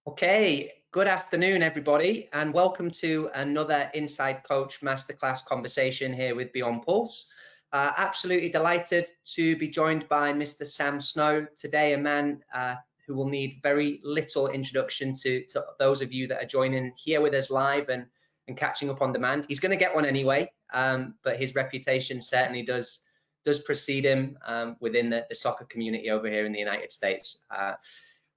Okay, good afternoon, everybody, and welcome to another Inside Coach Masterclass conversation here with Beyond Pulse. Absolutely delighted to be joined by Mr. Sam Snow today, a man who will need very little introduction to those of you that are joining here with us live and catching up on demand. He's going to get one anyway, but his reputation certainly does precede him within the soccer community over here in the United States.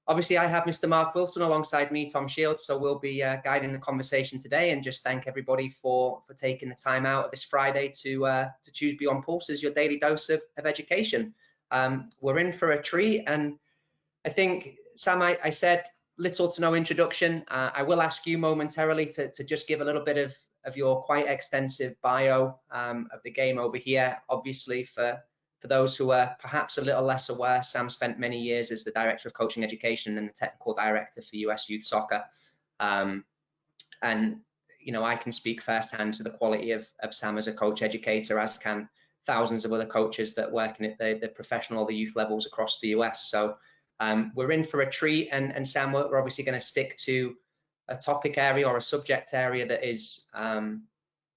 Obviously, I have Mr. Mark Wilson alongside me, Tom Shields, so we'll be guiding the conversation today, and just thank everybody for taking the time out of this Friday to choose Beyond Pulse as your daily dose of education. We're in for a treat, and I think, Sam, I said little to no introduction. I will ask you momentarily to just give a little bit of your quite extensive bio of the game over here. Obviously, for those who are perhaps a little less aware, Sam spent many years as the Director of Coaching Education and the Technical Director for US Youth Soccer. And, you know, I can speak firsthand to the quality of Sam as a coach educator, as can thousands of other coaches that work at the professional or the youth levels across the US. So we're in for a treat. And Sam, we're obviously going to stick to a topic area or a subject area that is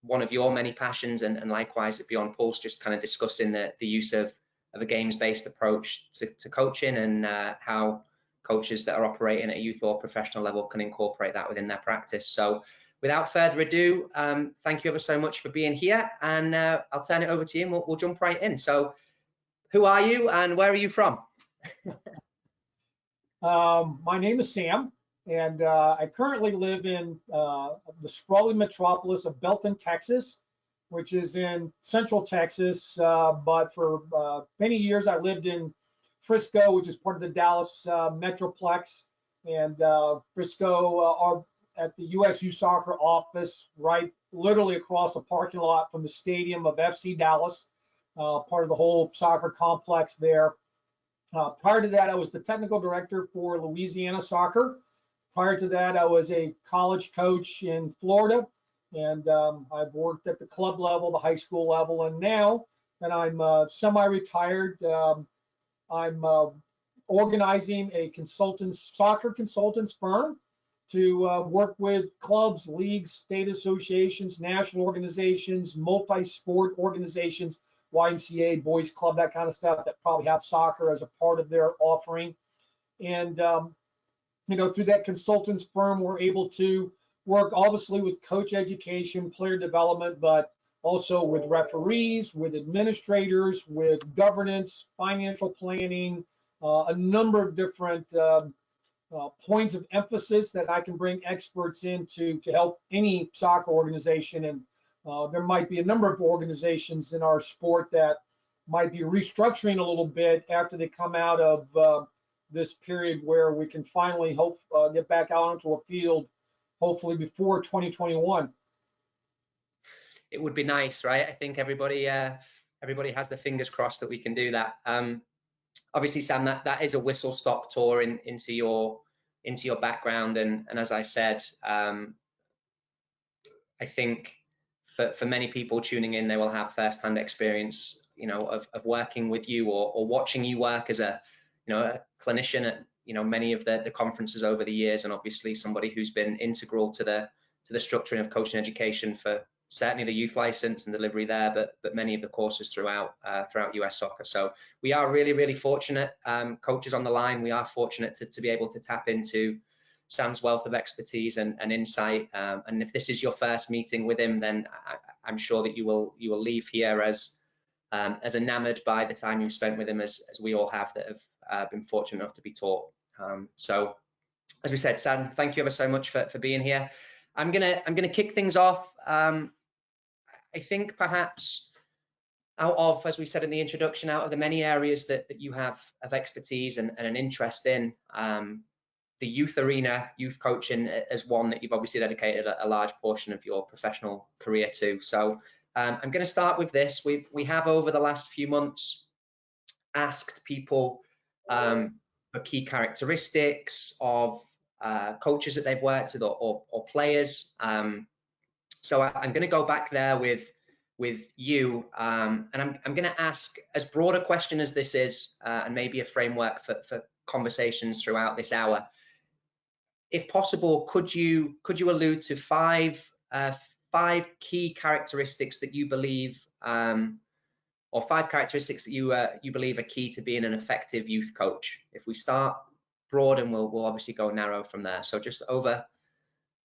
one of your many passions, and likewise at Beyond Pulse, just kind of discussing the use of a games-based approach to coaching, and how coaches that are operating at a youth or professional level can incorporate that within their practice. So without further ado, thank you ever so much for being here, and I'll turn it over to you and we'll jump right in. So who are you and where are you from? My name is Sam, and I currently live in the sprawling metropolis of Belton, Texas, which is in central Texas. But for many years, I lived in Frisco, which is part of the Dallas Metroplex. And Frisco are at the USU Soccer office, right literally across the parking lot from the stadium of FC Dallas, part of the whole soccer complex there. Prior to that, I was the technical director for Louisiana Soccer. Prior to that, I was a college coach in Florida, and I've worked at the club level, the high school level, and now that I'm semi-retired, I'm organizing a soccer consultants firm to work with clubs, leagues, state associations, national organizations, multi-sport organizations, YMCA, boys club, that kind of stuff, that probably have soccer as a part of their offering. And you know, through that consultants firm, we're able to work obviously with coach education, player development, but also with referees, with administrators, with governance, financial planning, a number of different points of emphasis that I can bring experts in to help any soccer organization. And there might be a number of organizations in our sport that might be restructuring a little bit after they come out of this period, where we can finally get back out onto a field, hopefully before 2021. It would be nice, right? I think everybody has their fingers crossed that we can do that. Obviously, Sam, that is a whistle-stop tour into your background, and as I said, I think for many people tuning in, they will have first-hand experience, you know, of working with you or watching you work as a clinician at many of the conferences over the years, and obviously somebody who's been integral to the structuring of coaching education for certainly the youth license and delivery there, but many of the courses throughout US Soccer. So we are really fortunate, coaches on the line. We are fortunate to be able to tap into Sam's wealth of expertise and insight. And if this is your first meeting with him, then I'm sure that you will leave here as enamored by the time you've spent with him as we all have that have been fortunate enough to be taught. So as we said, Sam, thank you ever so much for being here. I'm gonna kick things off. I think perhaps out of, as we said in the introduction, out of the many areas that you have of expertise and an interest in, the youth arena, youth coaching is one that you've obviously dedicated a large portion of your professional career to. So I'm going to start with this. We have over the last few months asked people for key characteristics of coaches that they've worked with or players. So I'm going to go back there with you, and I'm going to ask as broad a question as this is, and maybe a framework for conversations throughout this hour. if possible, could you allude to five key characteristics that you believe, or five characteristics that you believe are key to being an effective youth coach? If we start broad, and we'll obviously go narrow from there. So just over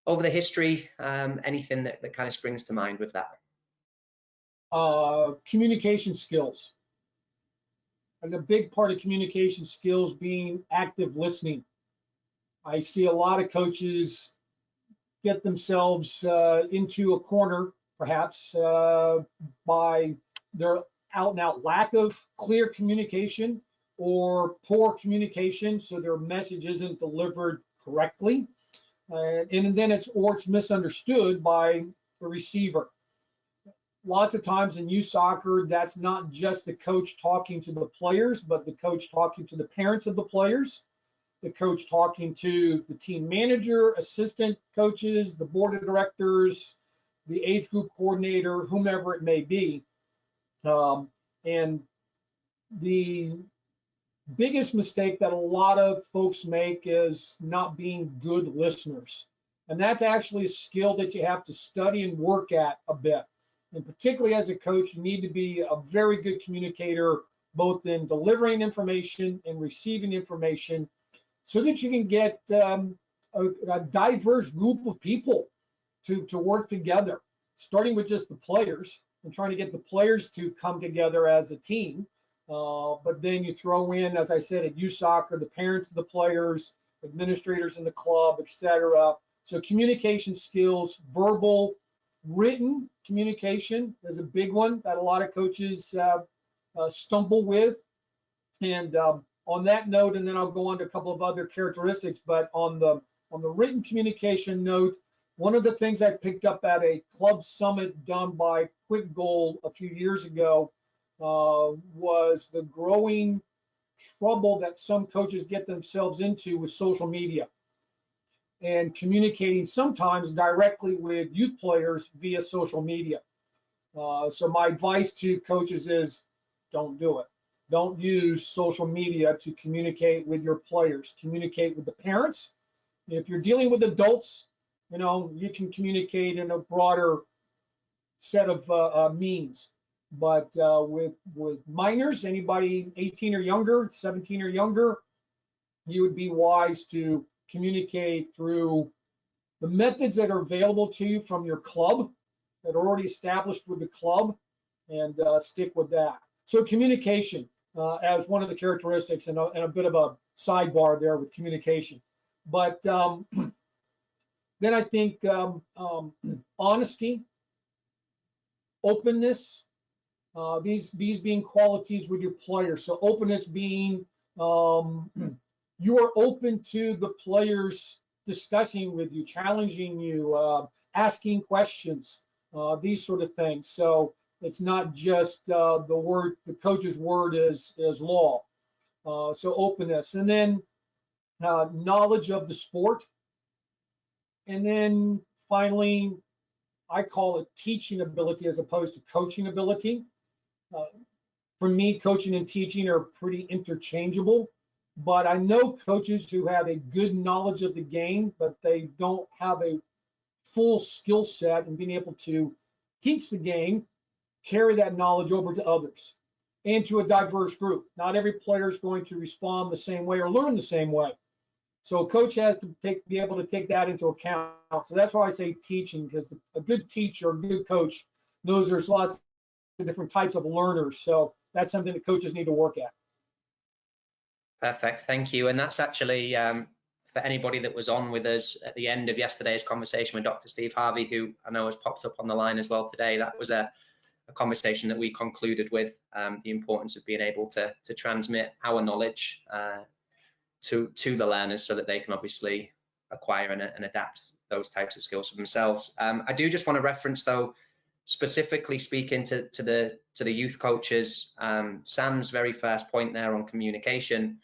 the history, anything that kind of springs to mind with that. Communication skills. And a big part of communication skills being active listening. I see a lot of coaches get themselves into a corner, perhaps by their out and out lack of clear communication or poor communication, so their message isn't delivered correctly, and then it's misunderstood by the receiver. Lots of times in youth soccer, that's not just the coach talking to the players, but the coach talking to the parents of the players, the coach talking to the team manager, assistant coaches, the board of directors, the age group coordinator, whomever it may be. And the biggest mistake that a lot of folks make is not being good listeners. And that's actually a skill that you have to study and work at a bit. And particularly as a coach, you need to be a very good communicator, both in delivering information and receiving information, so that you can get a diverse group of people to work together, starting with just the players and trying to get the players to come together as a team. But then you throw in, as I said, at youth soccer, the parents of the players, administrators in the club, etc. So communication skills, verbal, written communication is a big one that a lot of coaches stumble with. And on that note, and then I'll go on to a couple of other characteristics, but on the written communication note, one of the things I picked up at a club summit done by Quick Goal a few years ago was the growing trouble that some coaches get themselves into with social media and communicating sometimes directly with youth players via social media. So my advice to coaches is don't do it. Don't use social media to communicate with your players. Communicate with the parents. If you're dealing with adults, you can communicate in a broader set of means. But with minors, anybody 18 or younger, 17 or younger, you would be wise to communicate through the methods that are available to you from your club that are already established with the club, and stick with that. So communication as one of the characteristics, and a bit of a sidebar there with communication. But then I think honesty, openness, these being qualities with your players. So openness being you are open to the players discussing with you, challenging you, asking questions, these sort of things. So it's not just the coach's word is law. So openness, and then knowledge of the sport, and then finally, I call it teaching ability as opposed to coaching ability. For me, coaching and teaching are pretty interchangeable, but I know coaches who have a good knowledge of the game, but they don't have a full skill set in being able to teach the game, carry that knowledge over to others and to a diverse group. Not every player is going to respond the same way or learn the same way. So a coach has to be able to take that into account. So that's why I say teaching, because a good teacher, a good coach knows there's lots of different types of learners. So that's something that coaches need to work at. Perfect, thank you. And that's actually for anybody that was on with us at the end of yesterday's conversation with Dr. Steve Harvey, who I know has popped up on the line as well today. That was a conversation that we concluded with the importance of being able to transmit our knowledge to the learners, so that they can obviously acquire and adapt those types of skills for themselves. I do just want to reference, though, specifically speaking to the youth coaches, Sam's very first point there on communication.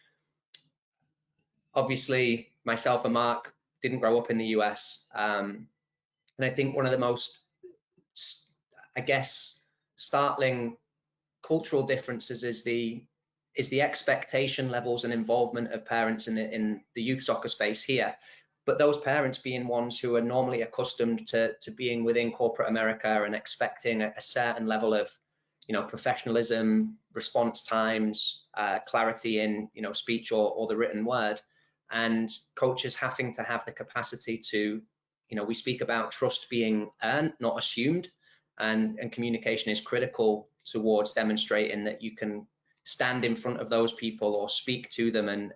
Obviously, myself and Mark didn't grow up in the US, and I think one of the most, I guess, startling cultural differences is the expectation levels and involvement of parents in the youth soccer space here. but those parents being ones who are normally accustomed to being within corporate America and expecting a certain level of, professionalism, response times, clarity in, speech or the written word, and coaches having to have the capacity to, we speak about trust being earned, not assumed, and communication is critical towards demonstrating that you can stand in front of those people or speak to them and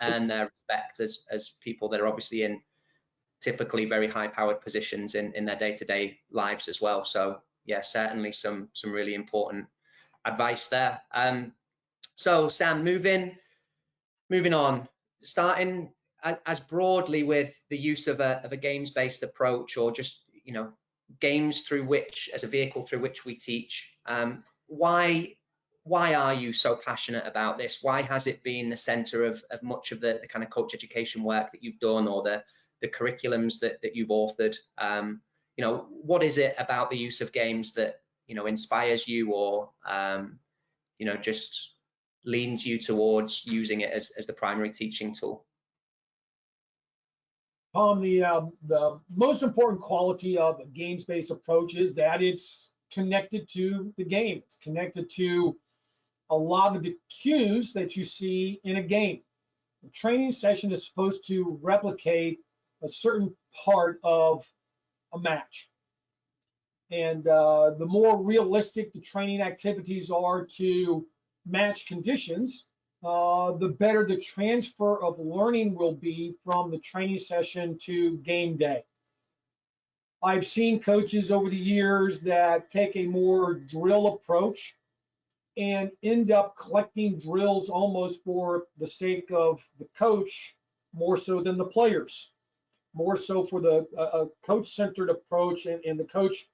earn their respect as people that are obviously in typically very high powered positions in their day-to-day lives as well. So yeah, certainly some really important advice there. So Sam, moving on, starting as broadly with the use of a games-based approach, or just games through which, as a vehicle through which we teach. Why are you so passionate about this? Why has it been the center of much of the kind of coach education work that you've done, or the curriculums that you've authored? What is it about the use of games that inspires you, or just leans you towards using it as the primary teaching tool? The most important quality of a games-based approach is that it's connected to the game. It's connected to a lot of the cues that you see in a game. The training session is supposed to replicate a certain part of a match. And the more realistic the training activities are to match conditions, the better the transfer of learning will be from the training session to game day. I've seen coaches over the years that take a more drill approach and end up collecting drills almost for the sake of the coach, more so than the players, more so for the coach-centered approach, and the coach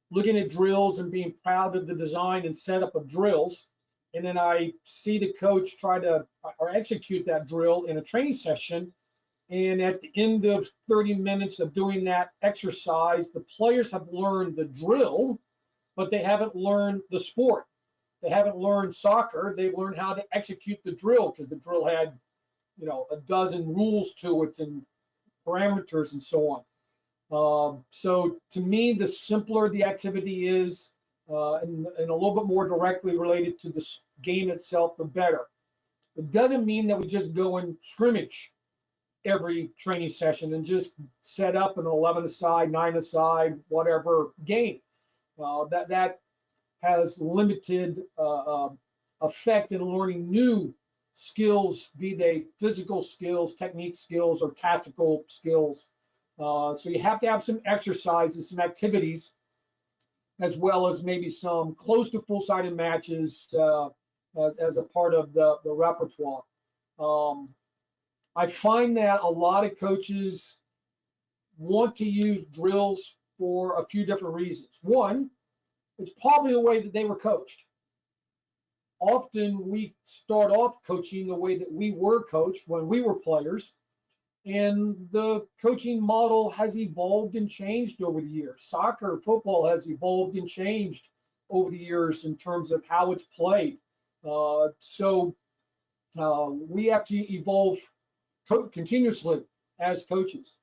looking at drills and being proud of the design and setup of drills. And then I see the coach try to or execute that drill in a training session. And at the end of 30 minutes of doing that exercise, the players have learned the drill, but they haven't learned the sport. They haven't learned soccer. They've learned how to execute the drill, because the drill had, a dozen rules to it and parameters and so on. So to me, the simpler the activity is, and a little bit more directly related to the game itself, the better. It doesn't mean that we just go and scrimmage every training session and just set up an 11-a-side, 9-a-side, whatever game. That has limited effect in learning new skills, be they physical skills, technique skills, or tactical skills. So you have to have some exercises, some activities, as well as maybe some close to full-sided matches as a part of the repertoire. I find that a lot of coaches want to use drills for a few different reasons. One, it's probably the way that they were coached. Often we start off coaching the way that we were coached when we were players, and the coaching model has evolved and changed over the years. Soccer, football has evolved and changed over the years in terms of how it's played. So we have to evolve continuously as coaches.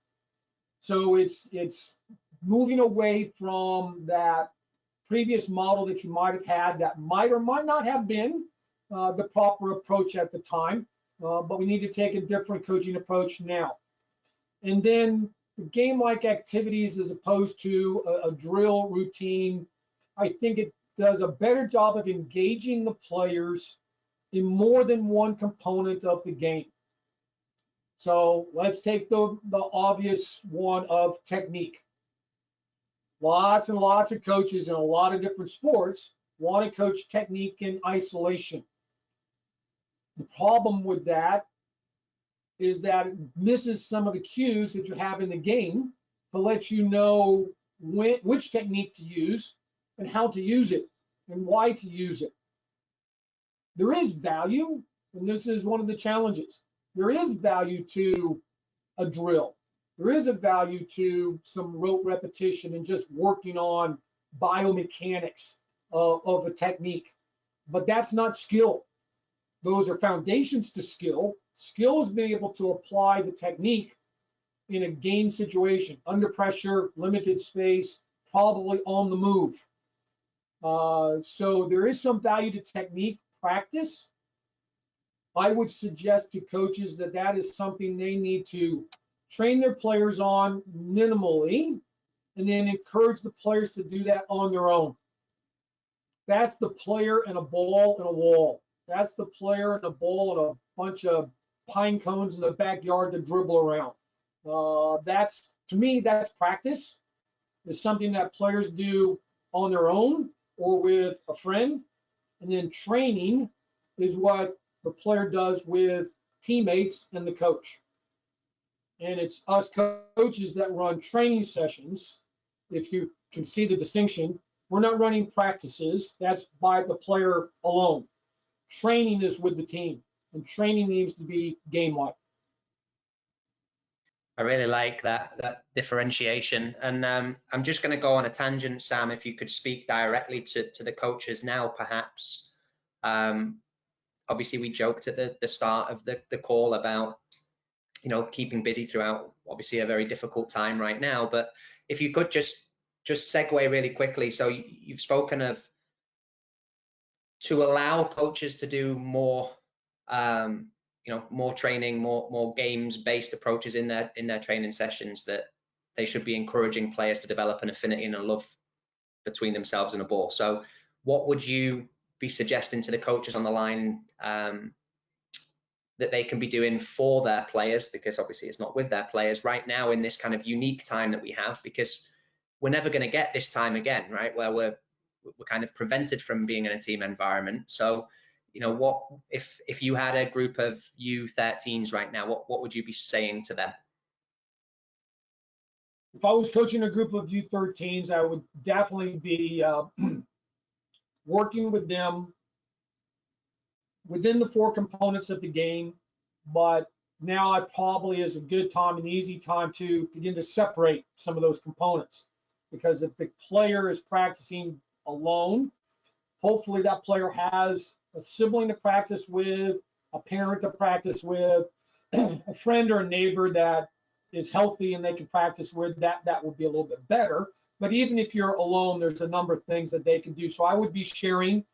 So it's moving away from that previous model that you might have had that might or might not have been the proper approach at the time, but we need to take a different coaching approach now. And then the game-like activities as opposed to a drill routine, I think it does a better job of engaging the players in more than one component of the game. So let's take the obvious one of technique. Lots and lots of coaches in a lot of different sports want to coach technique in isolation. The problem with that is that it misses some of the cues that you have in the game to let you know which technique to use and how to use it and why to use it. There is value, and this is one of the challenges. There is value to a drill. There is a value to some rote repetition and just working on biomechanics of a technique, but that's not skill. Those are foundations to skill. Skill is being able to apply the technique in a game situation, under pressure, limited space, probably on the move. So there is some value to technique practice. I would suggest to coaches that that is something they need to train their players on minimally, and then encourage the players to do that on their own. That's the player and a ball and a wall. That's the player and a ball and a bunch of pine cones in the backyard to dribble around. That's, to me, that's practice. It's something that players do on their own or with a friend. And then training is what the player does with teammates and the coach. And it's us coaches that run training sessions. If you can see the distinction, we're not running practices. That's by the player alone. Training is with the team, and training needs to be game-like. I really like that differentiation. And I'm just going to go on a tangent, Sam, if you could speak directly to the coaches now, perhaps. Obviously, we joked at the start of the call about, you know, keeping busy throughout obviously a very difficult time right now. But if you could just segue really quickly. So you've spoken of to allow coaches to do more, you know, more training, more games-based approaches in their training sessions, that they should be encouraging players to develop an affinity and a love between themselves and a ball. So what would you be suggesting to the coaches on the line that they can be doing for their players, because obviously it's not with their players right now in this kind of unique time that we have, because we're never going to get this time again, right, where we're kind of prevented from being in a team environment. So, you know, what if you had a group of U13s right now, what would you be saying to them? If I was coaching a group of U13s, I would definitely be working with them within the 4 components of the game, but now I probably is a good time, an easy time to begin to separate some of those components. Because if the player is practicing alone, hopefully that player has a sibling to practice with, a parent to practice with, a friend or a neighbor that is healthy and they can practice with. That would be a little bit better. But even if you're alone, there's a number of things that they can do. So I would be sharing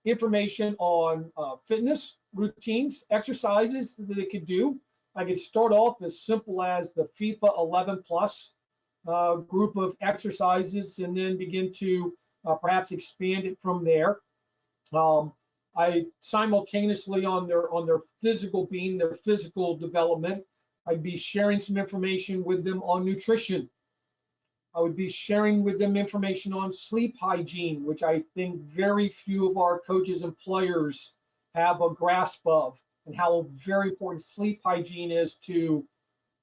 information on fitness routines, exercises that they could do. I could start off as simple as the FIFA 11 plus group of exercises, and then begin to perhaps expand it from there. I simultaneously on their physical being, their physical development, I'd be sharing some information with them on nutrition. I would be sharing with them information on sleep hygiene, which I think very few of our coaches and players have a grasp of, and how very important sleep hygiene is to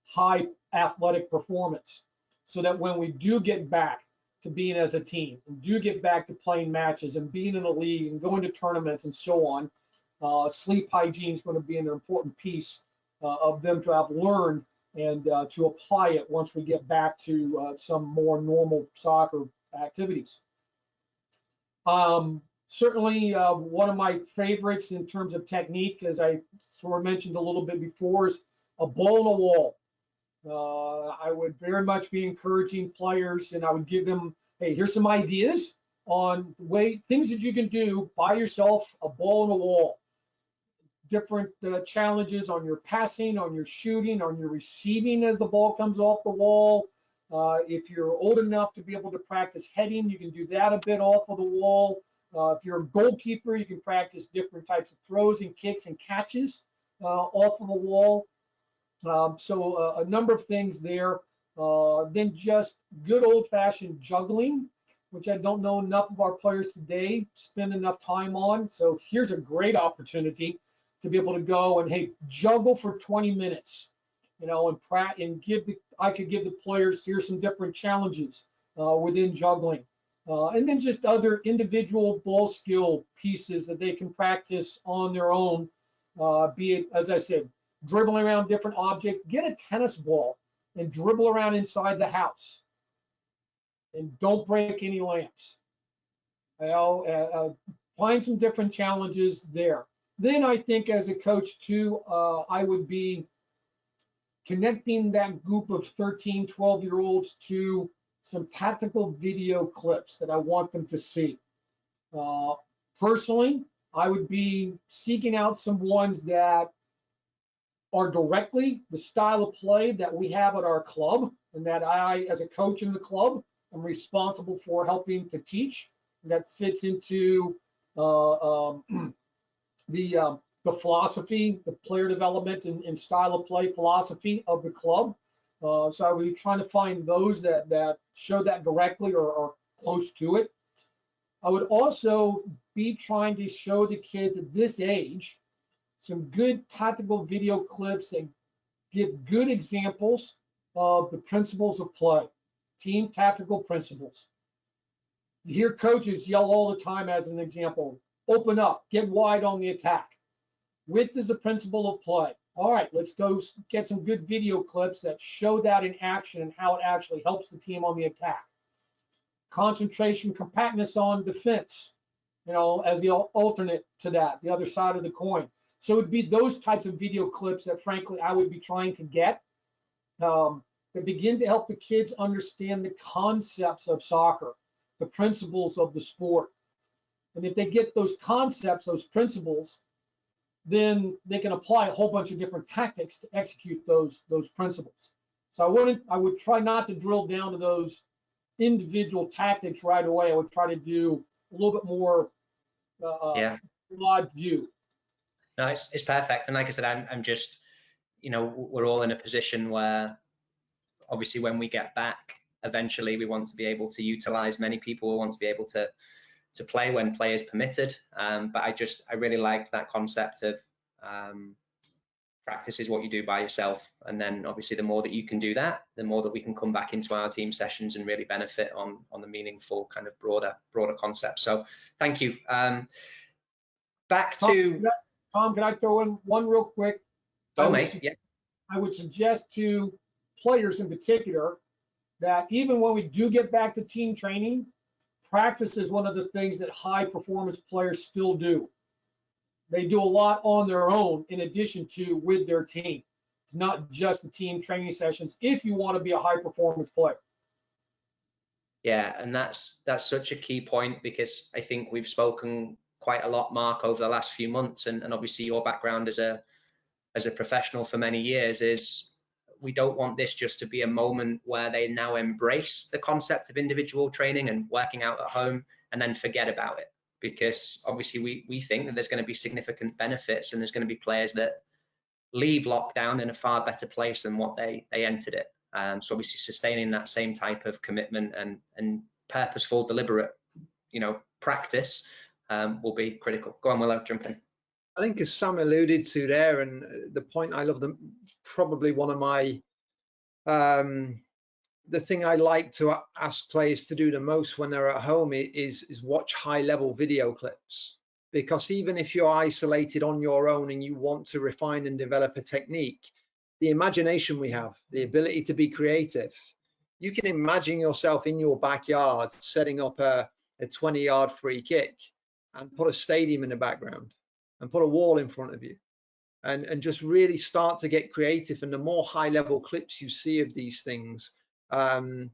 high athletic performance. So that when we do get back to being as a team, and do get back to playing matches and being in a league and going to tournaments and so on, sleep hygiene is going to be an important piece of them to have learned and to apply it once we get back to some more normal soccer activities. Certainly, one of my favorites in terms of technique, as I sort of mentioned a little bit before, is a ball in a wall. I would very much be encouraging players, and I would give them, hey, here's some ideas on things that you can do by yourself, a ball in a wall. Different challenges on your passing, on your shooting, on your receiving as the ball comes off the wall. If you're old enough to be able to practice heading, you can do that a bit off of the wall. If you're a goalkeeper, you can practice different types of throws and kicks and catches off of the wall. So a number of things there. Then just good old-fashioned juggling, which I don't know enough of our players today spend enough time on. So here's a great opportunity to be able to go and, hey, juggle for 20 minutes, you know, and I could give the players, here's some different challenges within juggling. And then just other individual ball skill pieces that they can practice on their own, be it, as I said, dribbling around different objects. Get a tennis ball and dribble around inside the house, and don't break any lamps. You know, find some different challenges there. Then I think as a coach too, I would be connecting that group of 13, 12-year-olds to some tactical video clips that I want them to see. Personally, I would be seeking out some ones that are directly the style of play that we have at our club, and that I, as a coach in the club, am responsible for helping to teach. That fits into the philosophy, the player development and style of play philosophy of the club. So I would be trying to find those that show that directly or close to it. I would also be trying to show the kids at this age some good tactical video clips that give good examples of the principles of play, team tactical principles. You hear coaches yell all the time as an example, open up, get wide on the attack. Width is a principle of play. All right, let's go get some good video clips that show that in action and how it actually helps the team on the attack. Concentration, compactness on defense, as the alternate to that, the other side of the coin. So it would be those types of video clips that, frankly, I would be trying to get that begin to help the kids understand the concepts of soccer, the principles of the sport. And if they get those concepts, those principles, then they can apply a whole bunch of different tactics to execute those principles. So I would try not to drill down to those individual tactics right away. I would try to do a little bit more broad view. No, it's perfect. And like I said, I'm just, we're all in a position where obviously when we get back, eventually we want to be able to utilize many people. We want to be able to play when play is permitted. But I really liked that concept of practice is what you do by yourself. And then obviously the more that you can do that, the more that we can come back into our team sessions and really benefit on the meaningful kind of broader concept. So thank you. Back to Tom, can I throw in one real quick? Go, mate. Yeah. I would suggest to players in particular that even when we do get back to team training, practice is one of the things that high performance players still do. They do a lot on their own in addition to with their team. It's not just the team training sessions if you want to be a high performance player. Yeah, and that's such a key point, because I think we've spoken quite a lot, Mark, over the last few months, and obviously your background as a professional for many years is we don't want this just to be a moment where they now embrace the concept of individual training and working out at home and then forget about it, because obviously we think that there's going to be significant benefits, and there's going to be players that leave lockdown in a far better place than what they entered it. So obviously sustaining that same type of commitment and purposeful, deliberate, practice will be critical. Go on, Willow, jump in. I think as Sam alluded to there, and the point I love, probably one of my, the thing I like to ask players to do the most when they're at home is watch high level video clips. Because even if you're isolated on your own and you want to refine and develop a technique, the imagination we have, the ability to be creative, you can imagine yourself in your backyard setting up a 20-yard free kick and put a stadium in the background and put a wall in front of you, and just really start to get creative. And the more high level clips you see of these things, and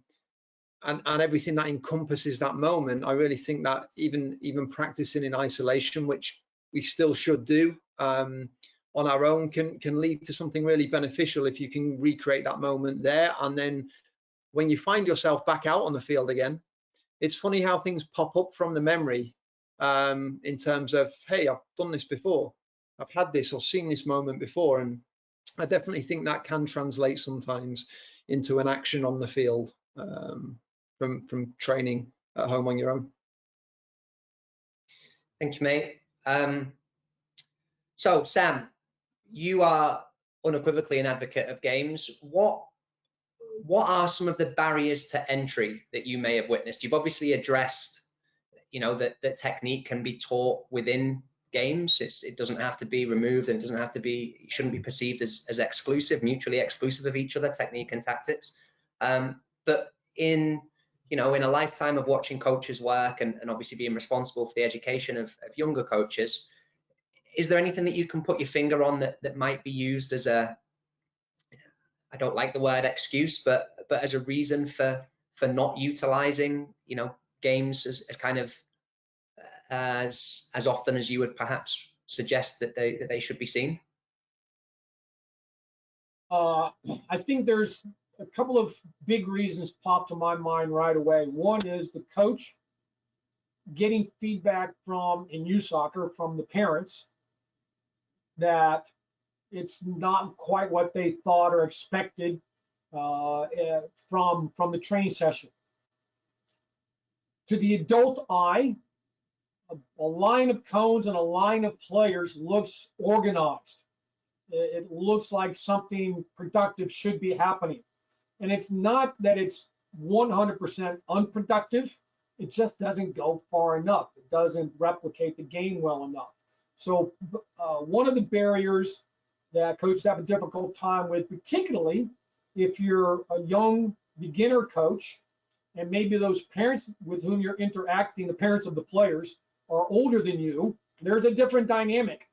everything that encompasses that moment, I really think that even practicing in isolation, which we still should do on our own, can lead to something really beneficial if you can recreate that moment there. And then when you find yourself back out on the field again, it's funny how things pop up from the memory, in terms of, hey, I've done this before, I've had this or seen this moment before. And I definitely think that can translate sometimes into an action on the field, from training at home on your own. Thank you, mate. So Sam, you are unequivocally an advocate of games. What are some of the barriers to entry that you may have witnessed? You've obviously addressed, that technique can be taught within games. It doesn't have to be removed, and it shouldn't be perceived as mutually exclusive of each other, technique and tactics. But in a lifetime of watching coaches work and obviously being responsible for the education of younger coaches, is there anything that you can put your finger on that might be used as a I don't like the word excuse, but as a reason for not utilizing, games as kind of as often as you would perhaps suggest that they should be seen? I think there's a couple of big reasons pop to my mind right away. One is the coach getting feedback from, in youth soccer, from the parents that it's not quite what they thought or expected from the training session. To the adult eye, a line of cones and a line of players looks organized. It looks like something productive should be happening. And it's not that it's 100% unproductive. It just doesn't go far enough. It doesn't replicate the game well enough. So one of the barriers that coaches have a difficult time with, particularly if you're a young beginner coach, and maybe those parents with whom you're interacting, the parents of the players, are older than you, there's a different dynamic.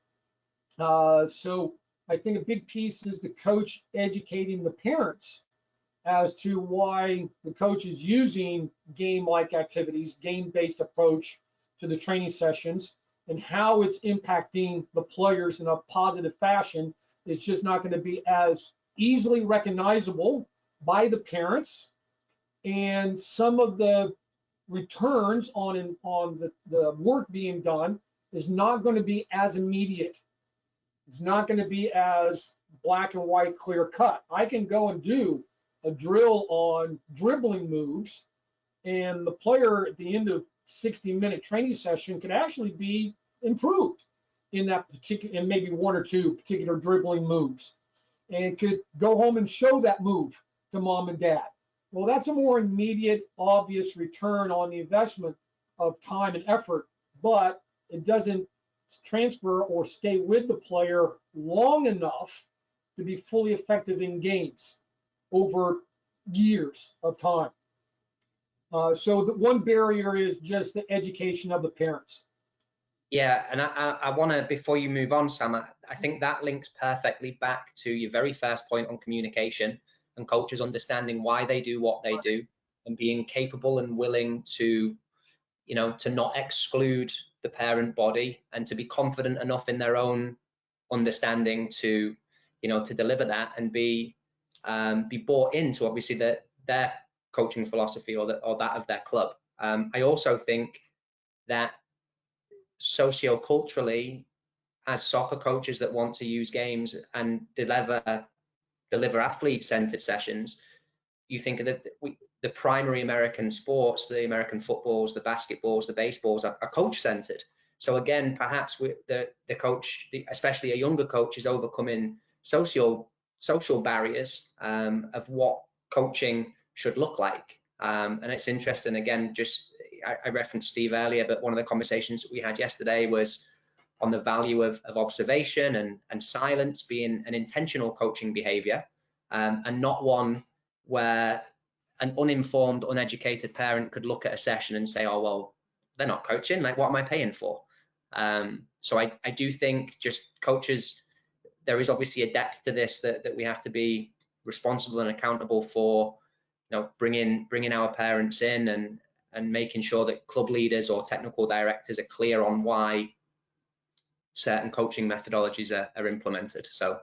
So I think a big piece is the coach educating the parents as to why the coach is using game-like activities, game-based approach to the training sessions, and how it's impacting the players in a positive fashion. It's just not going to be as easily recognizable by the parents, and some of the returns on the work being done is not going to be as immediate. It's not going to be as black and white, clear cut. I can go and do a drill on dribbling moves, and the player at the end of 60-minute training session could actually be improved in that particular, in maybe one or two particular dribbling moves, and could go home and show that move to mom and dad. Well, that's a more immediate, obvious return on the investment of time and effort, but it doesn't transfer or stay with the player long enough to be fully effective in games over years of time. So the one barrier is just the education of the parents. Yeah, and I want to, before you move on, Sam, I think that links perfectly back to your very first point on communication and coaches understanding why they do what they do and being capable and willing to, to not exclude the parent body and to be confident enough in their own understanding to, to deliver that and be bought into obviously their coaching philosophy or that of their club. I also think that socioculturally, as soccer coaches that want to use games and deliver athlete-centered sessions, you think that the primary American sports, the American footballs, the basketballs, the baseballs are coach-centered. So again, perhaps the coach, especially a younger coach, is overcoming social barriers of what coaching should look like. And it's interesting, again, I referenced Steve earlier, but one of the conversations that we had yesterday was on the value of observation and silence being an intentional coaching behavior, and not one where an uninformed, uneducated parent could look at a session and say, oh, well, they're not coaching, like, what am I paying for? So I do think just coaches, there is obviously a depth to this that we have to be responsible and accountable for, bringing our parents in and making sure that club leaders or technical directors are clear on why certain coaching methodologies are implemented. So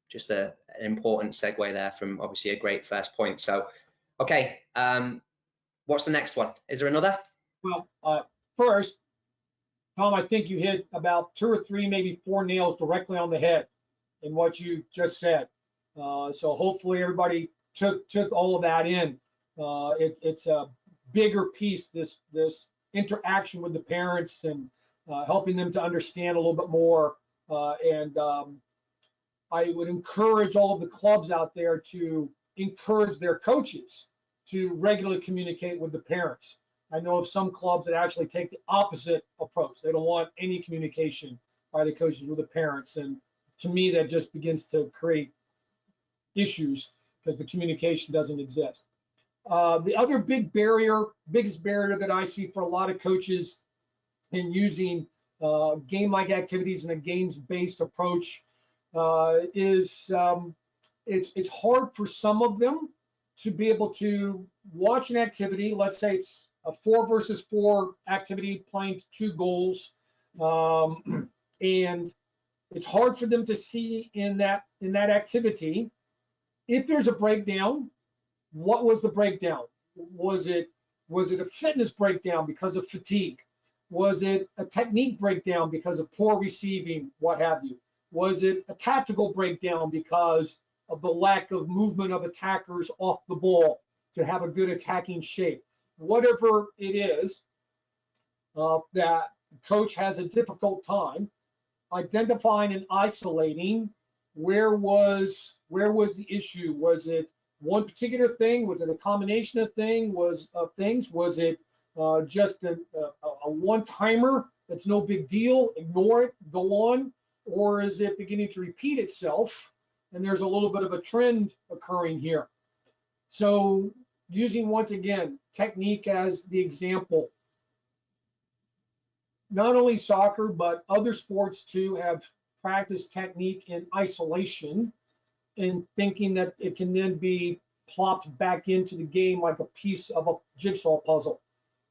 just an important segue there from obviously a great first point. So, okay, what's the next one? Is there another? Well, first, Tom, I think you hit about 2 or 3, maybe 4 nails directly on the head in what you just said. So hopefully everybody took all of that in. It's a bigger piece, this interaction with the parents and helping them to understand a little bit more. And I would encourage all of the clubs out there to encourage their coaches to regularly communicate with the parents. I know of some clubs that actually take the opposite approach. They don't want any communication by the coaches with the parents. And to me, that just begins to create issues because the communication doesn't exist. The other biggest barrier that I see for a lot of coaches in using game-like activities and a games-based approach is it's hard for some of them to be able to watch an activity. Let's say it's a 4 versus 4 activity playing 2 goals, and it's hard for them to see in that activity if there's a breakdown. What was the breakdown? Was it a fitness breakdown because of fatigue? Was it a technique breakdown because of poor receiving, what have you? Was it a tactical breakdown because of the lack of movement of attackers off the ball to have a good attacking shape? Whatever it is, that coach has a difficult time identifying and isolating where was the issue. Was it one particular thing? Was it a combination of things? Was it just a one-timer that's no big deal, ignore it, go on? Or is it beginning to repeat itself and there's a little bit of a trend occurring here? So using, once again, technique as the example, not only soccer, but other sports too have practiced technique in isolation and thinking that it can then be plopped back into the game like a piece of a jigsaw puzzle.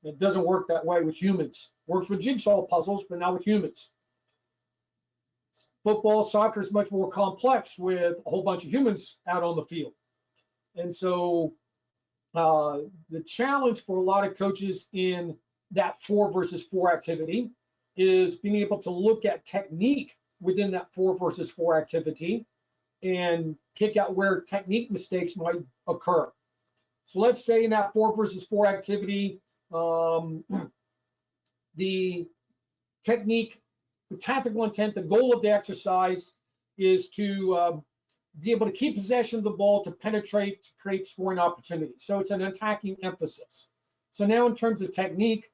It doesn't work that way with humans. Works with jigsaw puzzles, but not with humans. Football, soccer is much more complex with a whole bunch of humans out on the field. And so the challenge for a lot of coaches in that 4 versus 4 activity is being able to look at technique within that 4 versus 4 activity and pick out where technique mistakes might occur. So let's say in that 4 versus 4 activity, the technique, the tactical intent, the goal of the exercise is to be able to keep possession of the ball, to penetrate, to create scoring opportunities. So it's an attacking emphasis. So now in terms of technique,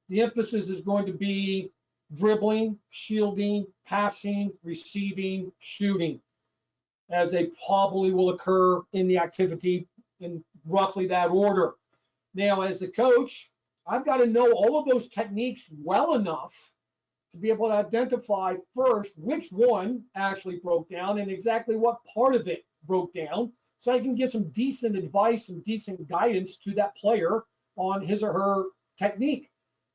the emphasis is going to be dribbling, shielding, passing, receiving, shooting, as they probably will occur in the activity in roughly that order. Now, as the coach, I've got to know all of those techniques well enough to be able to identify first which one actually broke down and exactly what part of it broke down, so I can give some decent advice and decent guidance to that player on his or her technique.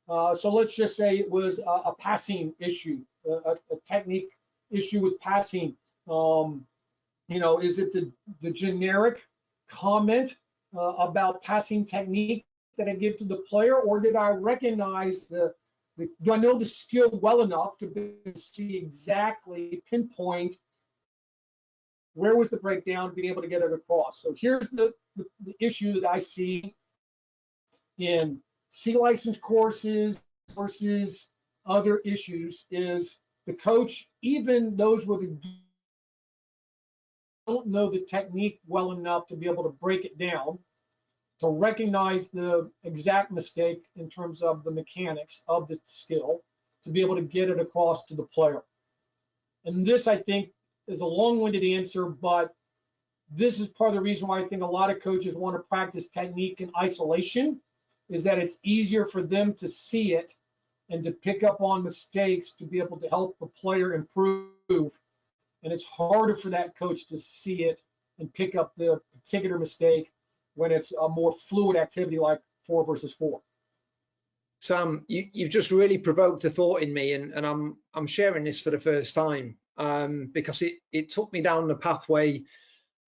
So let's just say it was a passing issue, a technique issue with passing. Is it the generic comment about passing technique that I give to the player, or did I recognize do I know the skill well enough to see exactly, pinpoint where was the breakdown, being able to get it across? So here's the issue that I see in C license courses versus other issues is the coach, even those with don't know the technique well enough to be able to break it down, to recognize the exact mistake in terms of the mechanics of the skill, to be able to get it across to the player. And this, I think, is a long-winded answer, but this is part of the reason why I think a lot of coaches want to practice technique in isolation, is that it's easier for them to see it and to pick up on mistakes to be able to help the player improve. And it's harder for that coach to see it and pick up the particular mistake when it's a more fluid activity like 4 versus 4. Sam, you've just really provoked a thought in me, and I'm sharing this for the first time because it took me down the pathway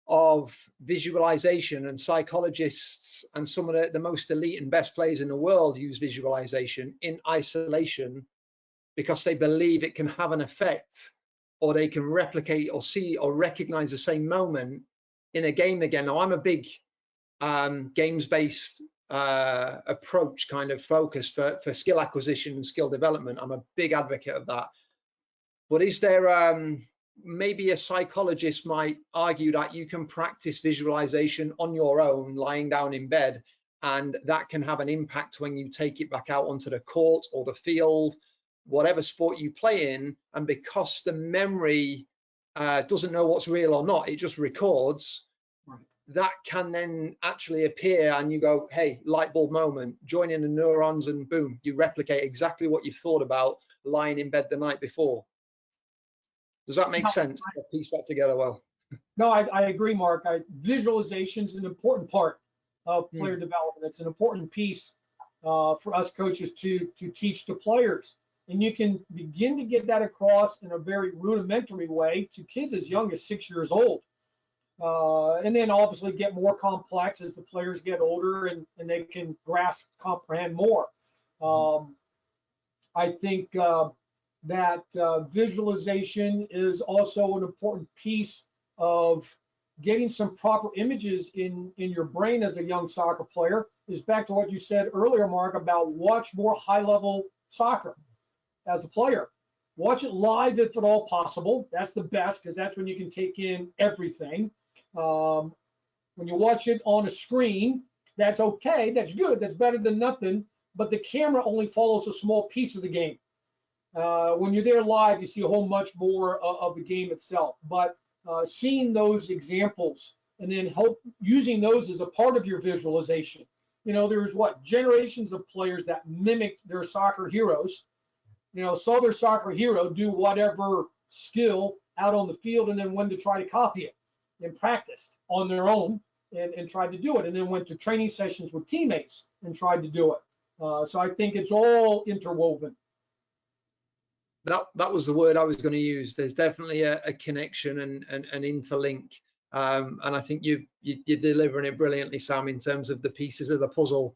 of visualization, and psychologists and some of the most elite and best players in the world use visualization in isolation because they believe it can have an effect, or they can replicate or see or recognize the same moment in a game again. Now, I'm a big games-based approach kind of focus for skill acquisition and skill development. I'm a big advocate of that. But is there maybe a psychologist might argue that you can practice visualization on your own, lying down in bed, and that can have an impact when you take it back out onto the court or the field, whatever sport you play in, and because the memory doesn't know what's real or not, it just records. Right. That can then actually appear, and you go, hey, light bulb moment, join in the neurons, and boom, you replicate exactly what you've thought about lying in bed the night before. Does that make sense? I piece that together well. No, I agree, Mark. Visualization is an important part of player development. It's an important piece for us coaches to teach the players. And you can begin to get that across in a very rudimentary way to kids as young as 6 years old. And then obviously get more complex as the players get older and they can grasp, comprehend more. I think that visualization is also an important piece of getting some proper images in your brain as a young soccer player. Is back to what you said earlier, Mark, about watch more high-level soccer as a player. Watch it live if at all possible. That's the best, because that's when you can take in everything. When you watch it on a screen, that's okay, that's good, that's better than nothing, but the camera only follows a small piece of the game. When you're there live, you see a whole much more of the game itself. But seeing those examples and then using those as a part of your visualization. You know, there's generations of players that mimicked their soccer heroes, saw their soccer hero do whatever skill out on the field and then went to try to copy it and practiced on their own and tried to do it, and then went to training sessions with teammates and tried to do it. So I think it's all interwoven. That was the word I was going to use. There's definitely a connection and an interlink. And I think you're delivering it brilliantly, Sam, in terms of the pieces of the puzzle.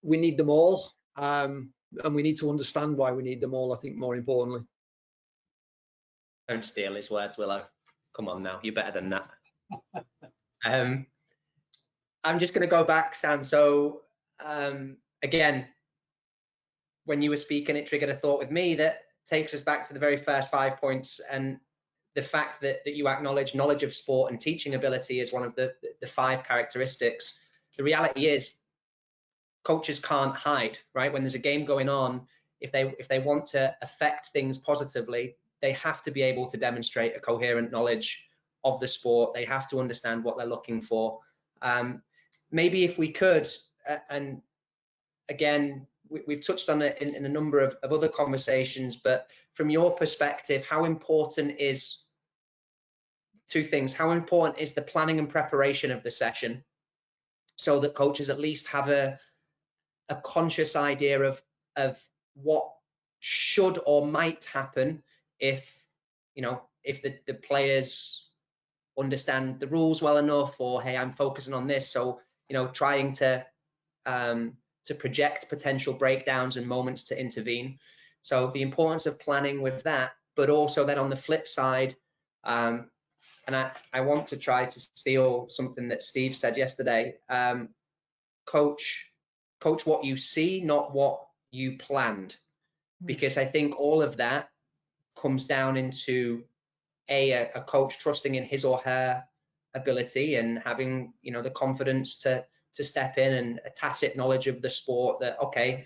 We need them all. And we need to understand why we need them all, I think, more importantly. Don't steal his words, Willow. Come on now, you're better than that. I'm just going to go back, Sam. So again, when you were speaking, it triggered a thought with me that takes us back to the very first 5 points, and the fact that you acknowledge knowledge of sport and teaching ability is one of the 5 characteristics. The reality is coaches can't hide, right? When there's a game going on, if they want to affect things positively, they have to be able to demonstrate a coherent knowledge of the sport. They have to understand what they're looking for. Maybe if we could, and again, we've touched on it in a number of other conversations, but from your perspective, how important is 2 things? How important is the planning and preparation of the session so that coaches at least have a conscious idea of what should or might happen if the players understand the rules well enough, or hey, I'm focusing on this, so trying to project potential breakdowns and moments to intervene. So the importance of planning with that, but also then on the flip side, and I want to try to steal something that Steve said yesterday, coach what you see, not what you planned, because I think all of that comes down into a coach trusting in his or her ability and having the confidence to step in, and a tacit knowledge of the sport that, okay,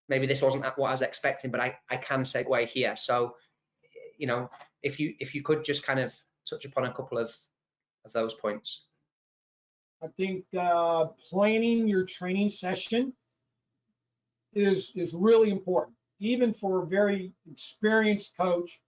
maybe this wasn't what I was expecting, but I can segue here. So if you could just kind of touch upon a couple of those points. I think planning your training session is really important, even for a very experienced coach.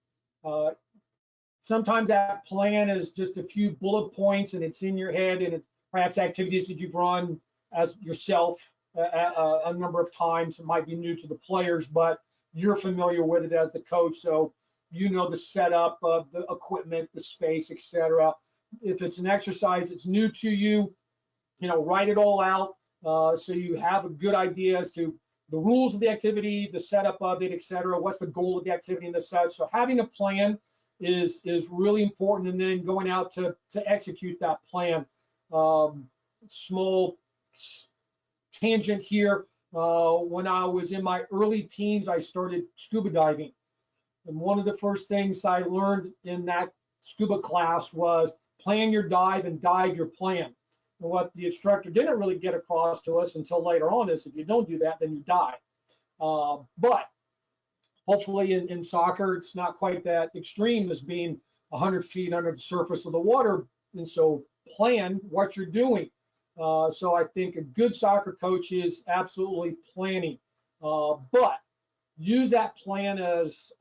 Sometimes that plan is just a few bullet points and it's in your head, and it's perhaps activities that you've run as yourself a number of times. It might be new to the players, but you're familiar with it as the coach, so you know the setup of the equipment, the space, etc. If it's an exercise that's new to you, write it all out so you have a good idea as to the rules of the activity, the setup of it, etc. What's the goal of the activity and the set? So having a plan is really important, and then going out to execute that plan. Small tangent here. When I was in my early teens, I started scuba diving. And one of the first things I learned in that scuba class was plan your dive and dive your plan. And what the instructor didn't really get across to us until later on is if you don't do that, then you die. But hopefully in soccer, it's not quite that extreme as being 100 feet under the surface of the water. And so plan what you're doing. So I think a good soccer coach is absolutely planning, but use that plan as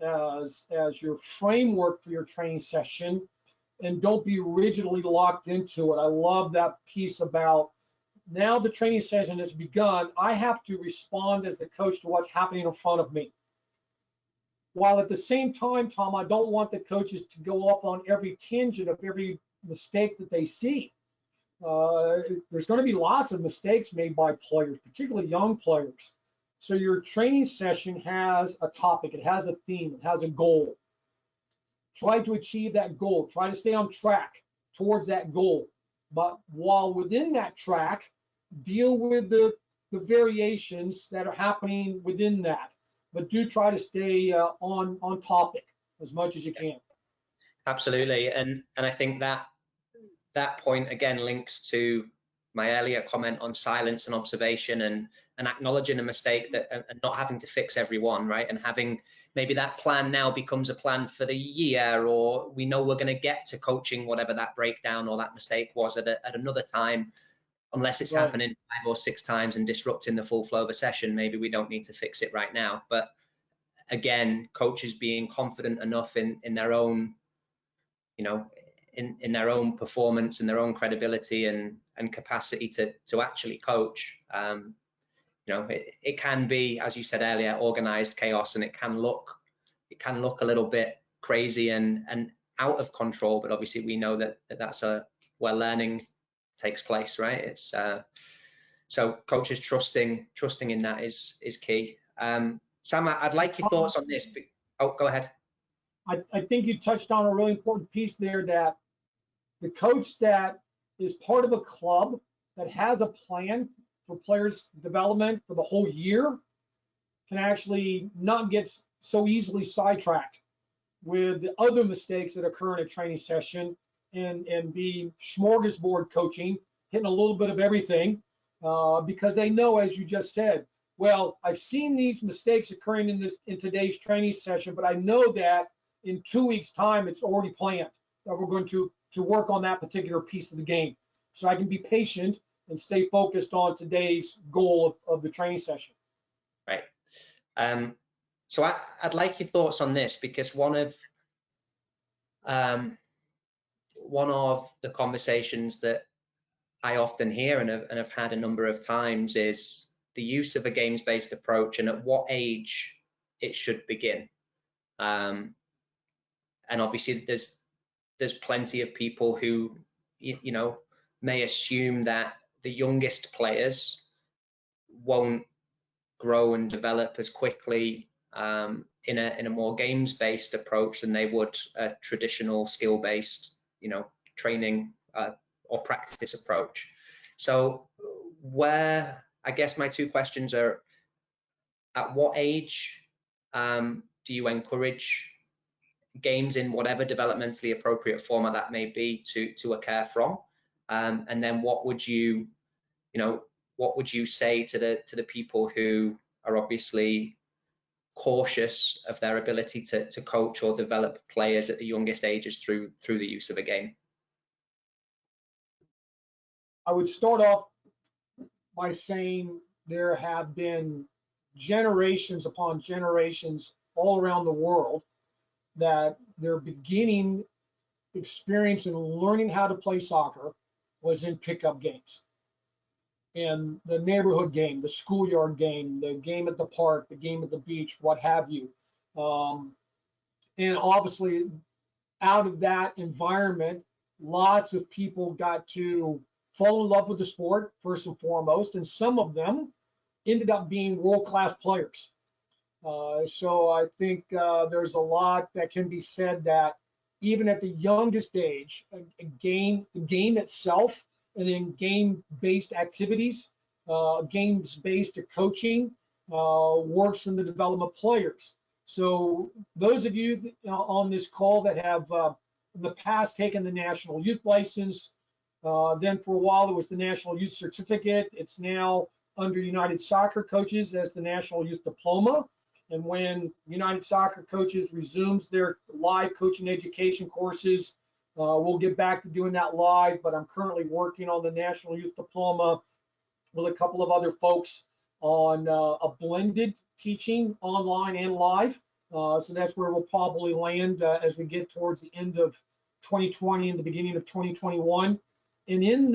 your framework for your training session, and don't be rigidly locked into it. I love that piece about now the training session has begun. I have to respond as the coach to what's happening in front of me. While at the same time, Tom, I don't want the coaches to go off on every tangent of every mistake that they see. There's going to be lots of mistakes made by players, particularly young players. So your training session has a topic, it has a theme, it has a goal. Try to achieve that goal. Try to stay on track towards that goal. But while within that track, deal with the variations that are happening within that. But do try to stay on topic as much as you can. Absolutely, and I think that point again links to my earlier comment on silence and observation and acknowledging a mistake that and not having to fix everyone, right? And having maybe that plan now becomes a plan for the year, or we know we're going to get to coaching whatever that breakdown or that mistake was at another time. Unless it's happening 5 or 6 times and disrupting the full flow of a session, maybe we don't need to fix it right now. But again, coaches being confident enough in their own, you know, in their own performance and their own credibility and capacity to actually coach. You know, it can be, as you said earlier, organized chaos, and it can look a little bit crazy and out of control. But obviously, we know that's where learning takes place, right? It's so coaches trusting in that is key. Sam, I'd like your thoughts on this. Oh, go ahead. I think you touched on a really important piece there, that the coach that is part of a club that has a plan for players' development for the whole year can actually not get so easily sidetracked with the other mistakes that occur in a training session and be smorgasbord coaching, hitting a little bit of everything, because they know, as you just said, well, I've seen these mistakes occurring in today's training session, but I know that in 2 weeks' time it's already planned that we're going to work on that particular piece of the game. So I can be patient and stay focused on today's goal of the training session. Right. So I'd like your thoughts on this, because one of the conversations that I often hear and have had a number of times is the use of a games-based approach and at what age it should begin. And obviously there's plenty of people who you know may assume that the youngest players won't grow and develop as quickly in a more games-based approach than they would a traditional skill-based, you know, training or practice approach. So where, I guess my 2 questions are, at what age do you encourage games in whatever developmentally appropriate format that may be to occur from? And then what would you say to the people who are obviously cautious of their ability to coach or develop players at the youngest ages through the use of a game? I would start off by saying there have been generations upon generations all around the world that their beginning experience in learning how to play soccer was in pickup games. And the neighborhood game, the schoolyard game, the game at the park, the game at the beach, what have you. And obviously, out of that environment, lots of people got to fall in love with the sport, first and foremost, and some of them ended up being world-class players. So I think there's a lot that can be said that even at the youngest age, the game itself, and then game-based activities, games-based coaching works in the development of players. So those of you on this call that have in the past taken the National Youth License, then for a while it was the National Youth Certificate. It's now under United Soccer Coaches as the National Youth Diploma. And when United Soccer Coaches resumes their live coaching education courses, we'll get back to doing that live, but I'm currently working on the National Youth Diploma with a couple of other folks on a blended teaching online and live. So that's where we'll probably land as we get towards the end of 2020 and the beginning of 2021. And in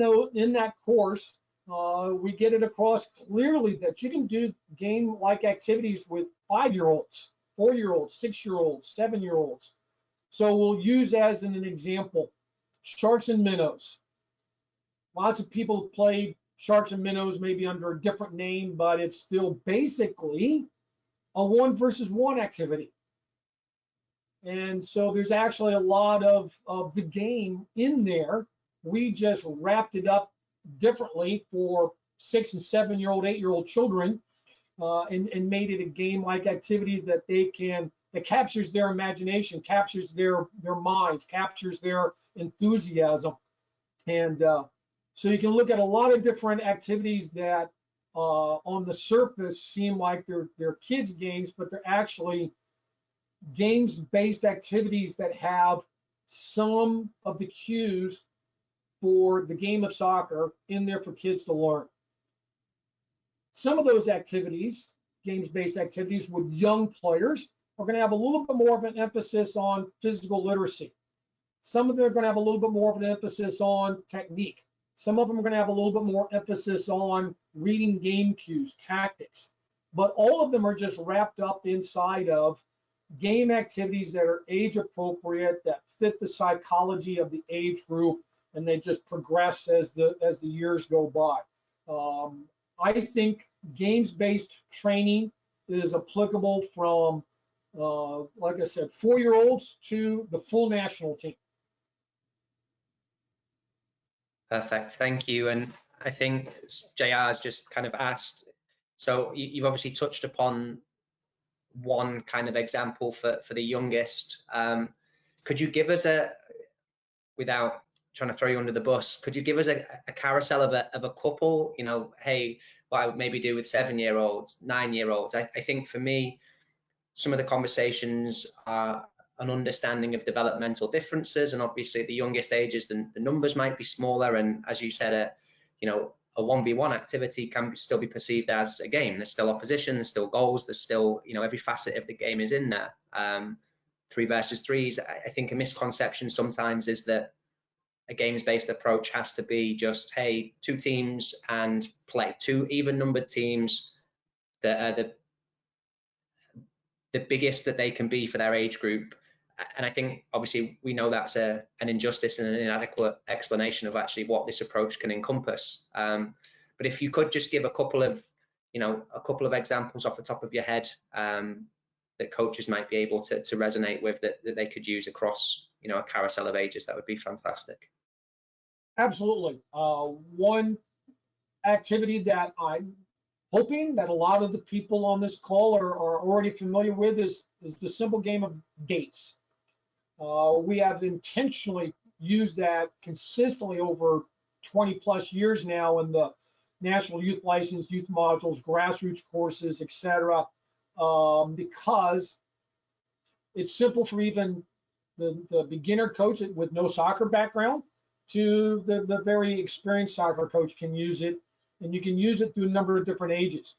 that course, we get it across clearly that you can do game-like activities with 5-year-olds, 4-year-olds, 6-year-olds, 7-year-olds. So we'll use as an example, sharks and minnows. Lots of people play sharks and minnows maybe under a different name, but it's still basically a 1-versus-1 activity. And so there's actually a lot of the game in there. We just wrapped it up differently for 6- and 7-year-old, 8-year-old children, and made it a game-like activity that captures their imagination, captures their minds, captures their enthusiasm. And so you can look at a lot of different activities that on the surface seem like they're kids games, but they're actually games-based activities that have some of the cues for the game of soccer in there for kids to learn. Some of those activities, games-based activities with young players, are going to have a little bit more of an emphasis on physical literacy. Some of them are going to have a little bit more of an emphasis on technique. Some of them are going to have a little bit more emphasis on reading game cues, tactics. But all of them are just wrapped up inside of game activities that are age appropriate, that fit the psychology of the age group, and they just progress as the years go by. I think games-based training is applicable from, like I said, 4-year-olds to the full national team. Perfect, thank you. And I think JR has just kind of asked, so you've obviously touched upon one kind of example for the youngest. Could you give us without trying to throw you under the bus, could you give us a carousel of a couple, you know, hey, what I would maybe do with 7-year-olds, 9-year-olds? I think for me, some of the conversations are an understanding of developmental differences, and obviously at the youngest ages, the numbers might be smaller, and as you said, you know, a 1v1 activity can still be perceived as a game. There's still opposition, there's still goals, there's still, you know, every facet of the game is in there. 3 versus 3s, I think a misconception sometimes is that a games-based approach has to be just, hey, 2 teams and play, 2 even-numbered teams that are the biggest that they can be for their age group. And I think obviously we know that's an injustice and an inadequate explanation of actually what this approach can encompass. But if you could just give a couple of examples off the top of your head that coaches might be able to resonate with, that they could use across, you know, a carousel of ages, that would be fantastic. Absolutely. One activity that I'm hoping that a lot of the people on this call are already familiar with is the simple game of dates. We have intentionally used that consistently over 20 plus years now in the National Youth License, youth modules, grassroots courses, etc. Because it's simple for even the beginner coach with no soccer background to the very experienced soccer coach can use it, and you can use it through a number of different ages.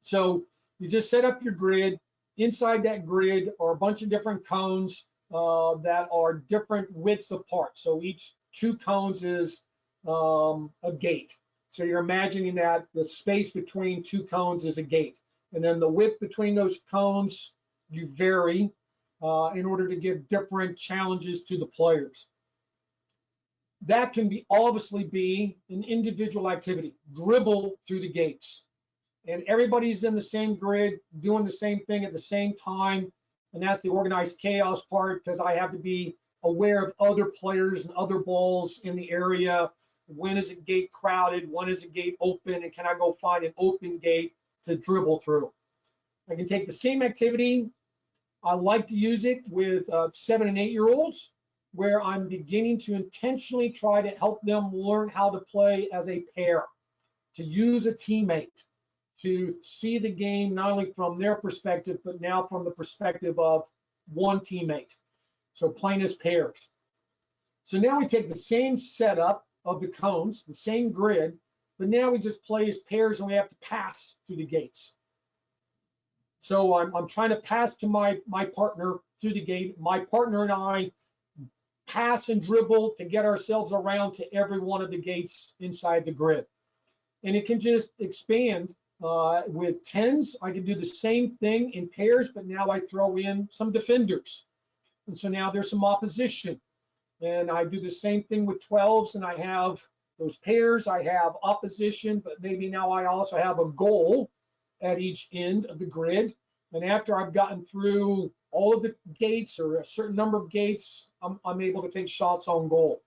So you just set up your grid. Inside that grid are a bunch of different cones that are different widths apart. So each 2 cones is a gate. So you're imagining that the space between 2 cones is a gate. And then the width between those cones, you vary in order to give different challenges to the players. That can obviously be an individual activity, dribble through the gates. And everybody's in the same grid, doing the same thing at the same time. And that's the organized chaos part, because I have to be aware of other players and other balls in the area. When is a gate crowded? When is a gate open? And can I go find an open gate to dribble through? I can take the same activity. I like to use it with 7- and 8-year-olds, where I'm beginning to intentionally try to help them learn how to play as a pair, to use a teammate, to see the game not only from their perspective, but now from the perspective of one teammate. So playing as pairs. So now we take the same setup of the cones, the same grid, but now we just play as pairs and we have to pass through the gates. So I'm trying to pass to my partner through the gate. My partner and I pass and dribble to get ourselves around to every one of the gates inside the grid. And it can just expand with tens. I can do the same thing in pairs, but now I throw in some defenders. And so now there's some opposition. And I do the same thing with 12s, and I have those pairs, I have opposition, but maybe now I also have a goal at each end of the grid. And after I've gotten through all of the gates or a certain number of gates, I'm able to take shots on goal.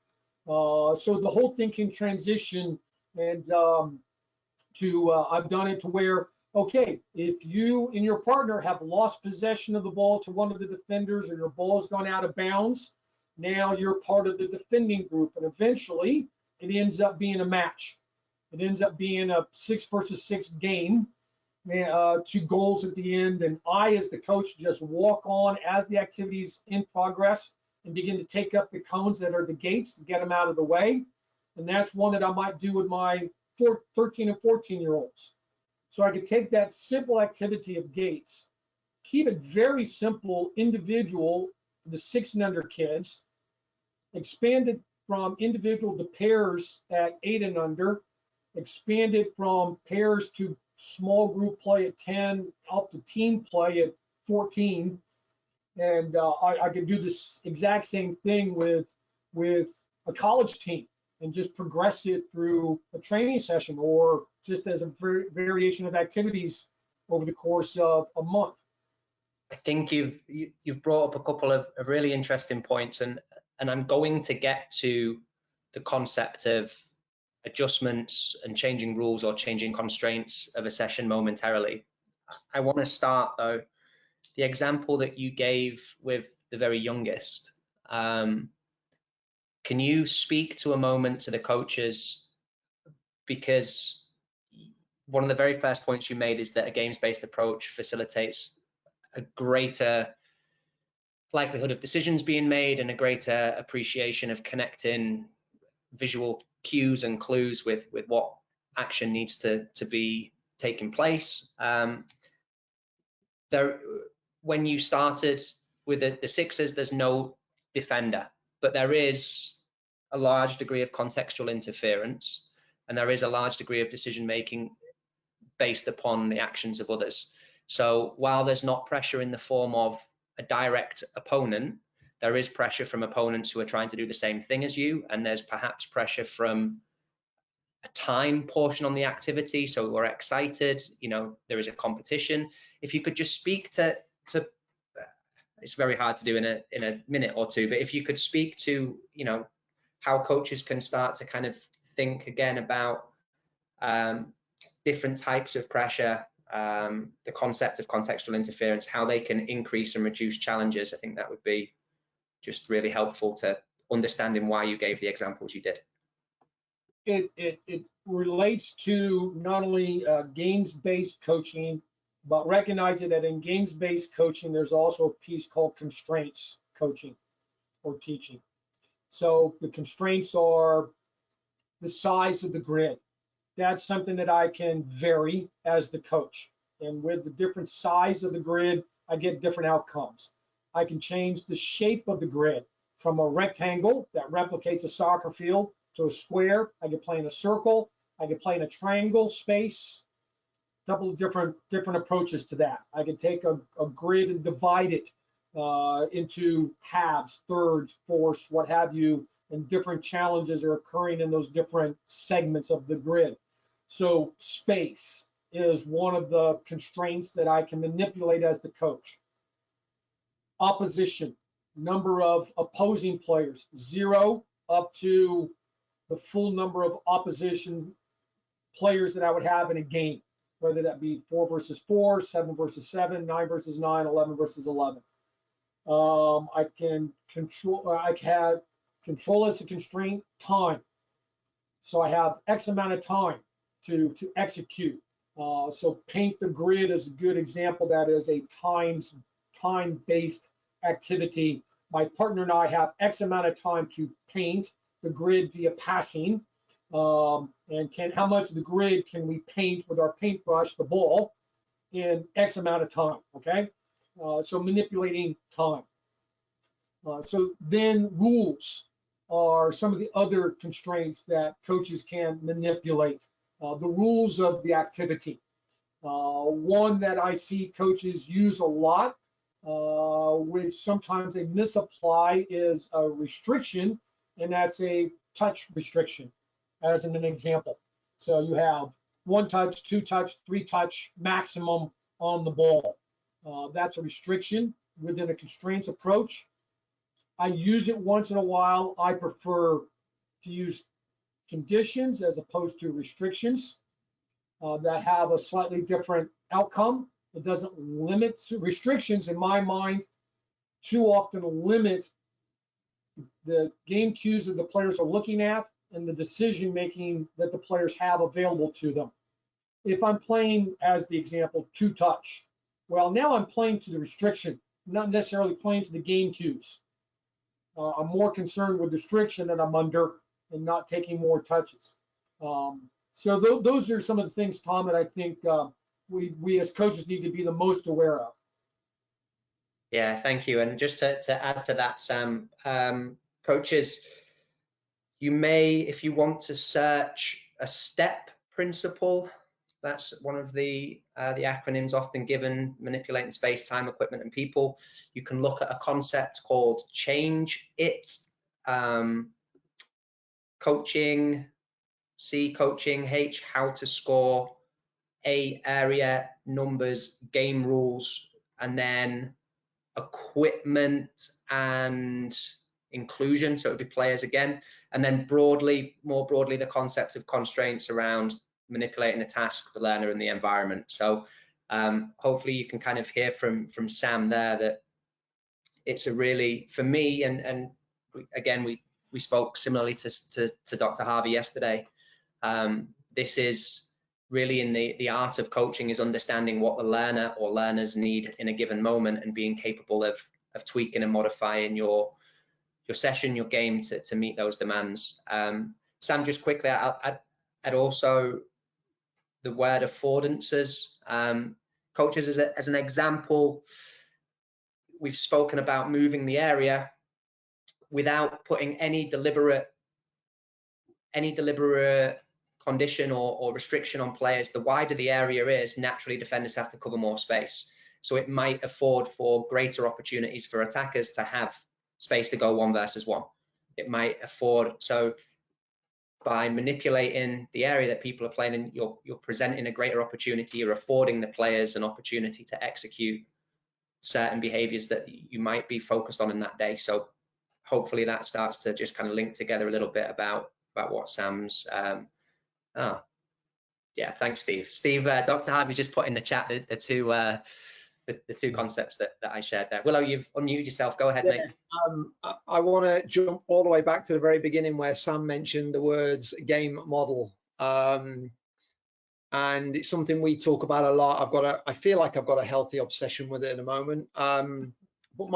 So the whole thing can transition, and I've done it to where, okay, if you and your partner have lost possession of the ball to one of the defenders, or your ball has gone out of bounds, now you're part of the defending group, and eventually it ends up being a match. It ends up being a 6 versus 6 game, 2 goals at the end, and I, as the coach, just walk on as the activity's in progress and begin to take up the cones that are the gates to get them out of the way. And that's one that I might do with my 13 and 14-year-olds. So I could take that simple activity of gates, keep it very simple, individual, the 6 and under kids, expand it from individual to pairs at 8 and under, expand it from pairs to small group play at 10, up to team play at 14. And I could do this exact same thing with a college team and just progress it through a training session, or just as a variation of activities over the course of a month. I think you've brought up a couple of really interesting points, and I'm going to get to the concept of adjustments and changing rules or changing constraints of a session momentarily. I want to start though, the example that you gave with the very youngest. Can you speak to a moment to the coaches? Because one of the very first points you made is that a games-based approach facilitates a greater likelihood of decisions being made and a greater appreciation of connecting visual cues and clues with what action needs to be taking place. When you started with the sixes, there's no defender, but there is a large degree of contextual interference, and there is a large degree of decision making based upon the actions of others. So while there's not pressure in the form of a direct opponent, there is pressure from opponents who are trying to do the same thing as you, and there's perhaps pressure from a time portion on the activity. So we're excited, there is a competition. If you could just speak to it's very hard to do in a minute or two, but if you could speak to how coaches can start to kind of think again about different types of pressure, the concept of contextual interference, how they can increase and reduce challenges. I think that would be just really helpful to understanding why you gave the examples you did. It relates to not only games-based coaching, but recognizing that in games-based coaching, there's also a piece called constraints coaching or teaching. So the constraints are the size of the grid. That's something that I can vary as the coach. And with the different size of the grid, I get different outcomes. I can change the shape of the grid from a rectangle that replicates a soccer field to a square. I can play in a circle. I can play in a triangle space. A couple of different approaches to that. I can take a grid and divide it into halves, thirds, fourths, what have you, and different challenges are occurring in those different segments of the grid. So space is one of the constraints that I can manipulate as the coach. Opposition, number of opposing players, 0 up to the full number of opposition players that I would have in a game, whether that be 4 versus 4, 7 versus 7, 9 versus 9, 11 versus 11. I can control as a constraint time. So I have X amount of time to execute. So paint the grid is a good example. That is a time-based activity. My partner and I have X amount of time to paint the grid via passing. And how much of the grid can we paint with our paintbrush, the ball, in X amount of time, okay? So manipulating time. So then rules are some of the other constraints that coaches can manipulate. The rules of the activity. One that I see coaches use a lot, which sometimes they misapply, is a restriction, and that's a touch restriction, as an example. So you have 1 touch, 2 touch, 3 touch maximum on the ball. That's a restriction within a constraints approach. I use it once in a while. I prefer to use conditions as opposed to restrictions that have a slightly different outcome. It doesn't limit restrictions, in my mind, too often limit the game cues that the players are looking at and the decision making that the players have available to them. If I'm playing, as the example, 2 touch, well, now I'm playing to the restriction, not necessarily playing to the game cues. I'm more concerned with restriction that I'm under and not taking more touches. So those are some of the things, Tom, that I think we as coaches need to be the most aware of. Yeah, thank you. And just to add to that, Sam, coaches, you may, if you want to search a STEP principle, that's one of the acronyms often given, manipulating space, time, equipment, and people. You can look at a concept called change it, coaching, C, coaching, H, how to score, A, area, numbers, game rules, and then equipment and inclusion, so it would be players again, and then more broadly, the concept of constraints around manipulating the task, the learner, and the environment. So hopefully you can kind of hear from Sam there that it's a really, for me, and again, we spoke similarly to Dr. Harvey yesterday. This is really in the art of coaching, is understanding what the learner or learners need in a given moment and being capable of tweaking and modifying your session, your game to meet those demands. Sam, just quickly, I'd also, the word affordances, coaches as an example, we've spoken about moving the area without putting any deliberate condition or restriction on players. The wider the area is, naturally defenders have to cover more space. So it might afford for greater opportunities for attackers to have space to go 1 versus 1. It might afford, so by manipulating the area that people are playing in, you're presenting a greater opportunity, you're affording the players an opportunity to execute certain behaviors that you might be focused on in that day. So hopefully that starts to just kind of link together a little bit about what Sam's yeah, thanks, Steve. Dr. Harvey's just put in the chat the two concepts that I shared there. Willow, you've unmuted yourself. Go ahead, mate. I want to jump all the way back to the very beginning where Sam mentioned the words game model. And it's something we talk about a lot. I feel like I've got a healthy obsession with it at the moment. But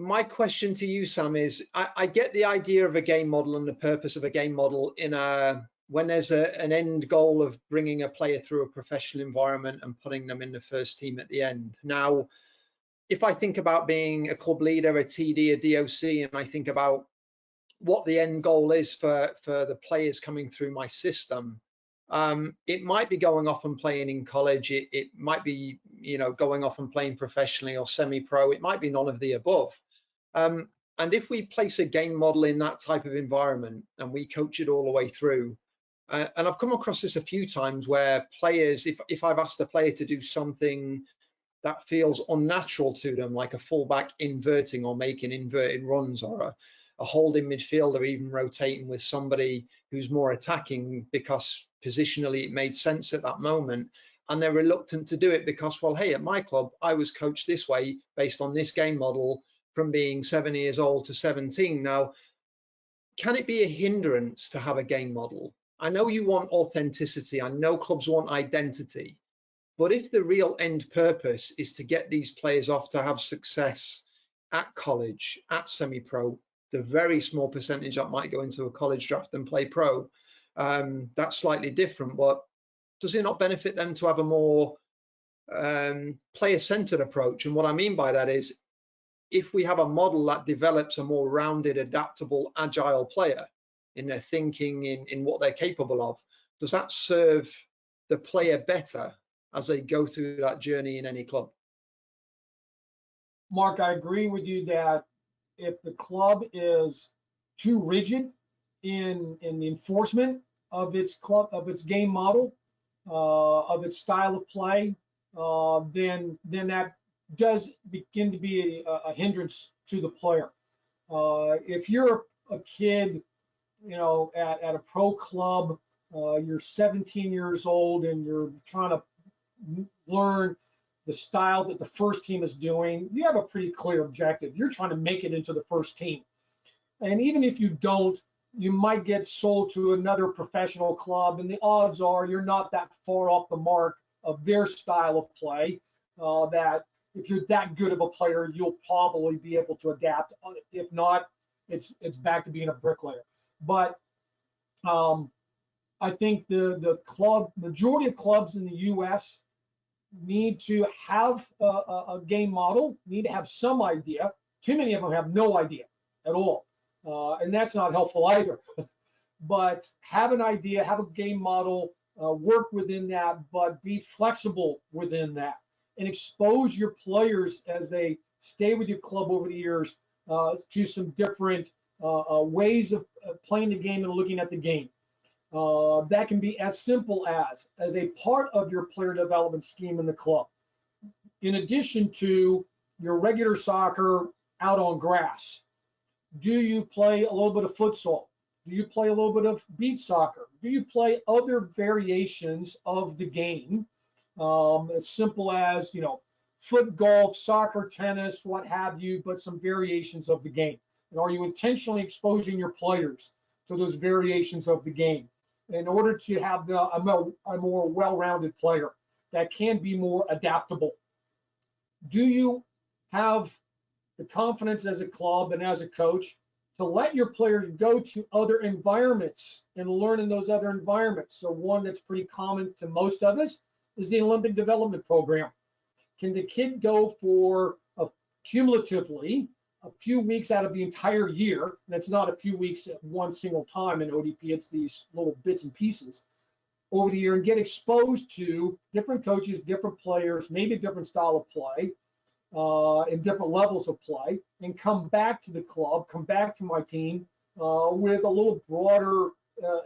my question to you, Sam, is I get the idea of a game model and the purpose of a game model when there's an end goal of bringing a player through a professional environment and putting them in the first team at the end. Now, if I think about being a club leader, a TD, a DOC, and I think about what the end goal is for the players coming through my system, it might be going off and playing in college. It might be, going off and playing professionally or semi-pro. It might be none of the above. And if we place a game model in that type of environment and we coach it all the way through, and I've come across this a few times where players, if I've asked a player to do something that feels unnatural to them, like a fullback inverting or making inverted runs, or a holding midfielder even rotating with somebody who's more attacking because positionally it made sense at that moment, and they're reluctant to do it because, well, hey, at my club, I was coached this way based on this game model from being 7 years old to 17. Now, can it be a hindrance to have a game model? I know you want authenticity. I know clubs want identity. But if the real end purpose is to get these players off to have success at college, at semi-pro, the very small percentage that might go into a college draft and play pro, that's slightly different. But does it not benefit them to have a more player-centered approach? And what I mean by that is, if we have a model that develops a more rounded, adaptable, agile player in their thinking, in what they're capable of, does that serve the player better as they go through that journey in any club? Mark, I agree with you that if the club is too rigid in the enforcement of its game model, of its style of play, then that does begin to be a hindrance to the player. If you're a kid, at a pro club, you're 17 years old and you're trying to learn the style that the first team is doing, you have a pretty clear objective. You're trying to make it into the first team. And even if you don't, you might get sold to another professional club, and the odds are you're not that far off the mark of their style of play, that if you're that good of a player, you'll probably be able to adapt. If not, it's back to being a bricklayer. But I think the majority of clubs in the U.S. need to have a game model, need to have some idea. Too many of them have no idea at all. And that's not helpful either. But have an idea, have a game model, work within that, but be flexible within that, and expose your players as they stay with your club over the years to some different ways of playing the game and looking at the game. That can be as simple as a part of your player development scheme in the club. In addition to your regular soccer out on grass, do you play a little bit of futsal? Do you play a little bit of beach soccer? Do you play other variations of the game, as simple as, foot golf, soccer, tennis, what have you, but some variations of the game? And are you intentionally exposing your players to those variations of the game in order to have a more well-rounded player that can be more adaptable? Do you have the confidence as a club and as a coach to let your players go to other environments and learn in those other environments? So one that's pretty common to most of us is the Olympic development program. Can the kid go for cumulatively a few weeks out of the entire year? And it's not a few weeks at one single time in ODP, it's these little bits and pieces over the year, and get exposed to different coaches, different players, maybe a different style of play, in different levels of play, and come back to the club, come back to my team with a little broader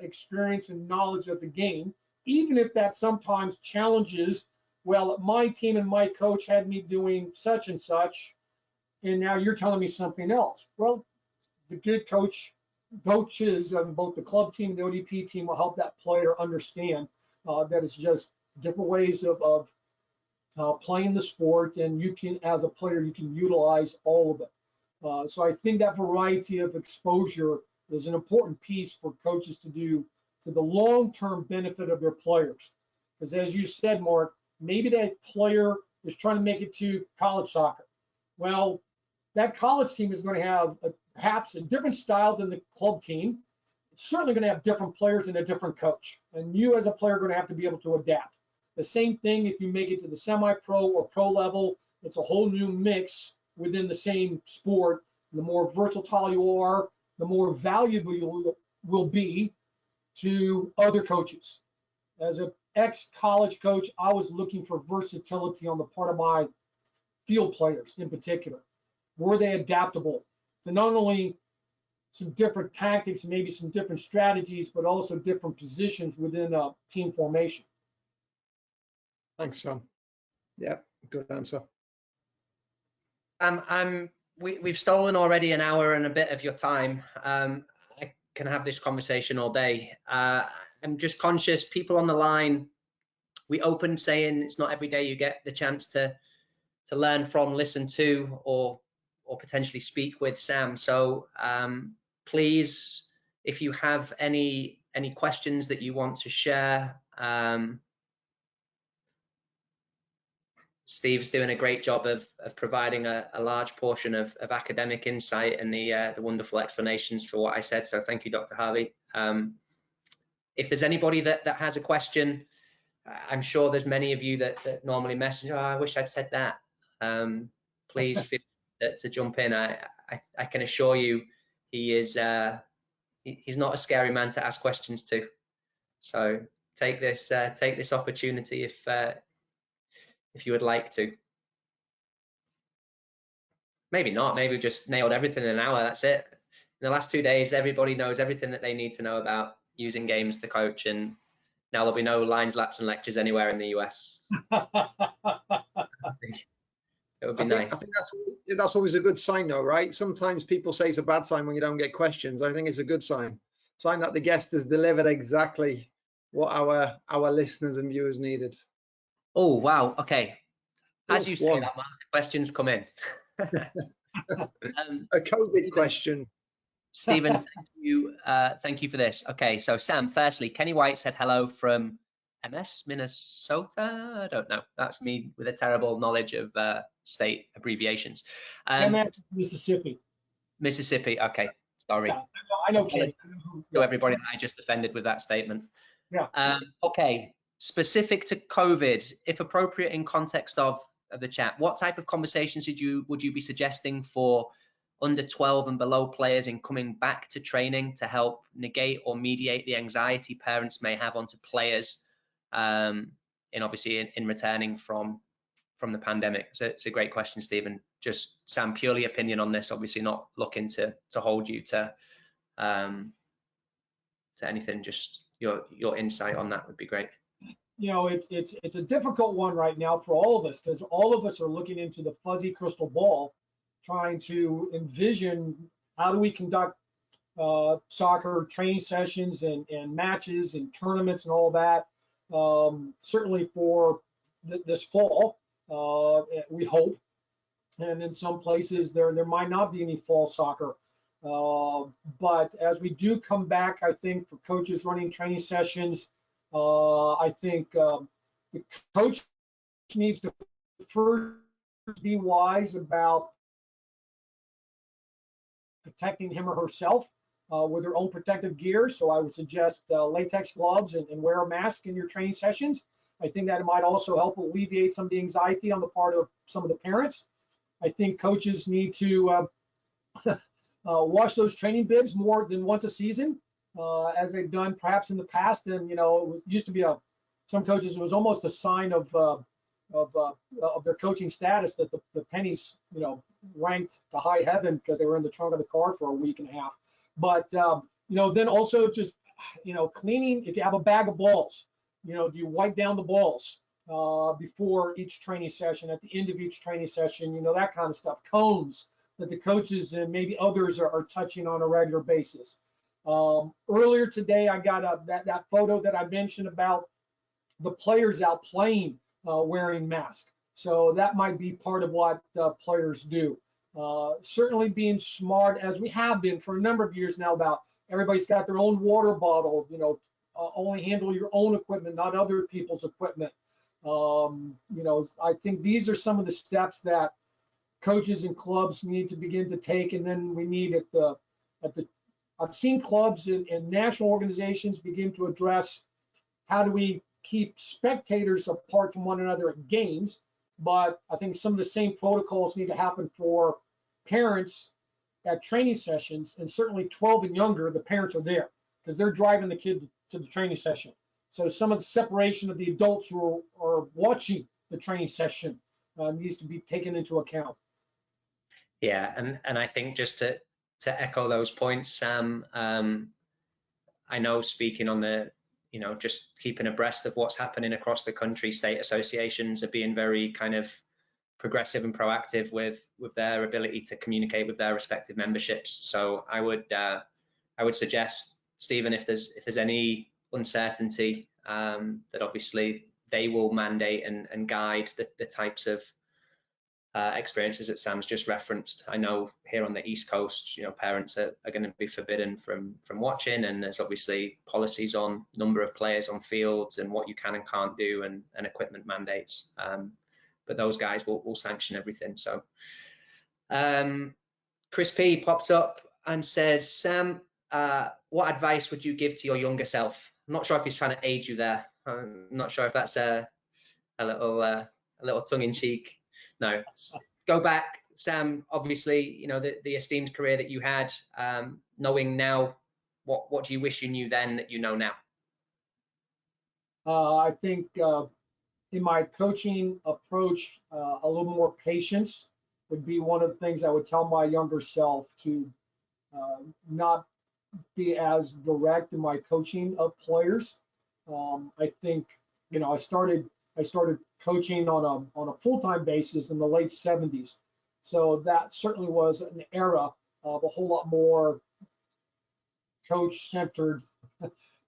experience and knowledge of the game, even if that sometimes challenges, well, my team and my coach had me doing such and such, and now you're telling me something else. Well, the good coaches on both the club team and the ODP team will help that player understand that it's just different ways of playing the sport, and you can, as a player, you can utilize all of it. So I think that variety of exposure is an important piece for coaches to do to the long-term benefit of their players. Because as you said, Mark, maybe that player is trying to make it to college soccer. Well, that college team is going to have perhaps a different style than the club team. It's certainly going to have different players and a different coach. And you as a player are going to have to be able to adapt. The same thing if you make it to the semi-pro or pro level, it's a whole new mix within the same sport. The more versatile you are, the more valuable you will be to other coaches. As an ex-college coach, I was looking for versatility on the part of my field players in particular. Were they adaptable to not only some different tactics, maybe some different strategies, but also different positions within a team formation? Thanks, Sam. Yeah, good answer. We've stolen already an hour and a bit of your time. I can have this conversation all day. I'm just conscious, people on the line, we opened saying it's not every day you get the chance to learn from, listen to, or potentially speak with Sam. So please, if you have any questions that you want to share, Steve's doing a great job of providing a large portion of academic insight and the wonderful explanations for what I said. So thank you, Dr. Harvey. If there's anybody that has a question, I'm sure there's many of you that normally message, oh, I wish I'd said that. Please feel to jump in. I can assure you, he is he's not a scary man to ask questions to. So take this opportunity if you would like to. Maybe not. Maybe we just nailed everything in an hour. That's it. In the last 2 days, everybody knows everything that they need to know about using games to coach, and now there'll be no lines, laps, and lectures anywhere in the US. It would be nice. I think that's always a good sign, though, right? Sometimes people say it's a bad sign when you don't get questions. I think it's a good sign that the guest has delivered exactly what our listeners and viewers needed. Oh wow! Okay, as you say that, Mark, questions come in. A COVID question. Stephen, thank you for this. Okay, so Sam, firstly, Kenny White said hello from MS, Minnesota. I don't know. That's me with a terrible knowledge of state abbreviations. MS, Mississippi. Mississippi. Okay, sorry. Yeah, I know Kenny. To everybody that I just offended with that statement. Yeah. Okay, specific to COVID, if appropriate in context of the chat, what type of conversations would you be suggesting for under 12 and below players in coming back to training to help negate or mediate the anxiety parents may have onto players in returning from the pandemic? So it's a great question, Stephen. Just Sam, purely opinion on this, obviously not looking to hold you to anything, just your insight on that would be great. You know, it's a difficult one right now for all of us, because all of us are looking into the fuzzy crystal ball, trying to envision how do we conduct soccer training sessions and matches and tournaments and all that. Certainly for this fall, we hope. And in some places there might not be any fall soccer. But as we do come back, I think for coaches running training sessions, I think the coach needs to first be wise about protecting him or herself with their own protective gear. So I would suggest latex gloves and wear a mask in your training sessions. I think that it might also help alleviate some of the anxiety on the part of some of the parents. I think coaches need to wash those training bibs more than once a season, as they've done perhaps in the past. And you know, it used to be some coaches, it was almost a sign of their coaching status that the pennies, you know, ranked to high heaven because they were in the trunk of the car for a week and a half. But you know, then also just, you know, cleaning. If you have a bag of balls, you know, do you wipe down the balls before each training session, at the end of each training session, you know, that kind of stuff. Cones that the coaches and maybe others are touching on a regular basis. Earlier today, I got that photo that I mentioned about the players out playing wearing masks. So that might be part of what players do. Certainly being smart, as we have been for a number of years now, about everybody's got their own water bottle, you know, only handle your own equipment, not other people's equipment. You know, I think these are some of the steps that coaches and clubs need to begin to take. And then we need I've seen clubs and national organizations begin to address how do we keep spectators apart from one another at games. But I think some of the same protocols need to happen for parents at training sessions, and certainly 12 and younger, the parents are there because they're driving the kid to the training session. So some of the separation of the adults who are watching the training session needs to be taken into account. Yeah, and I think just to echo those points, Sam, I know speaking on the, you know, just keeping abreast of what's happening across the country, state associations are being very kind of progressive and proactive with their ability to communicate with their respective memberships. So I would suggest, Stephen, if there's any uncertainty, that obviously they will mandate and guide the types of experiences that Sam's just referenced. I know here on the East Coast, you know, parents are going to be forbidden from watching, and there's obviously policies on number of players on fields and what you can and can't do, and equipment mandates. But those guys will sanction everything. So Chris P popped up and says, Sam, what advice would you give to your younger self? I'm not sure if he's trying to aid you there. I'm not sure if that's a little tongue-in-cheek. No, go back Sam, obviously, you know, the esteemed career that you had, knowing now, what do you wish you knew then that you know now? I think in my coaching approach, a little more patience would be one of the things I would tell my younger self, to not be as direct in my coaching of players. I think, you know, I started coaching on a full-time basis in the late 70s. So that certainly was an era of a whole lot more coach-centered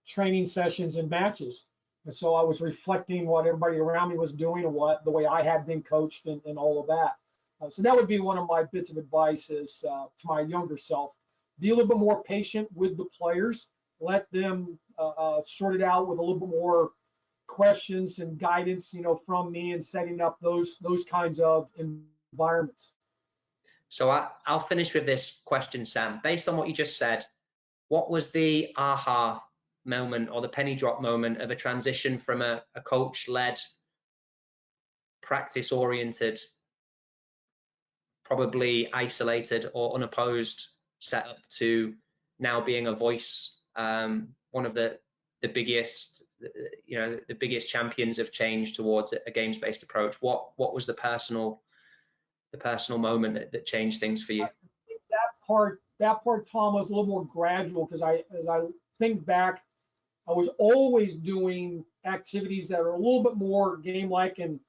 training sessions and matches. And so I was reflecting what everybody around me was doing and the way I had been coached and all of that. So that would be one of my bits of advice is to my younger self. Be a little bit more patient with the players. Let them sort it out with a little bit more questions and guidance, you know, from me, and setting up those kinds of environments. So I'll finish with this question, Sam. Based on what you just said, what was the aha moment or the penny drop moment of a transition from a coach-led, practice-oriented, probably isolated or unopposed setup to now being a voice, one of the biggest, you know, the biggest champions of change towards a games-based approach? What was the personal moment that changed things for you? I think that part, Tom, was a little more gradual, because as I think back, I was always doing activities that are a little bit more game-like, and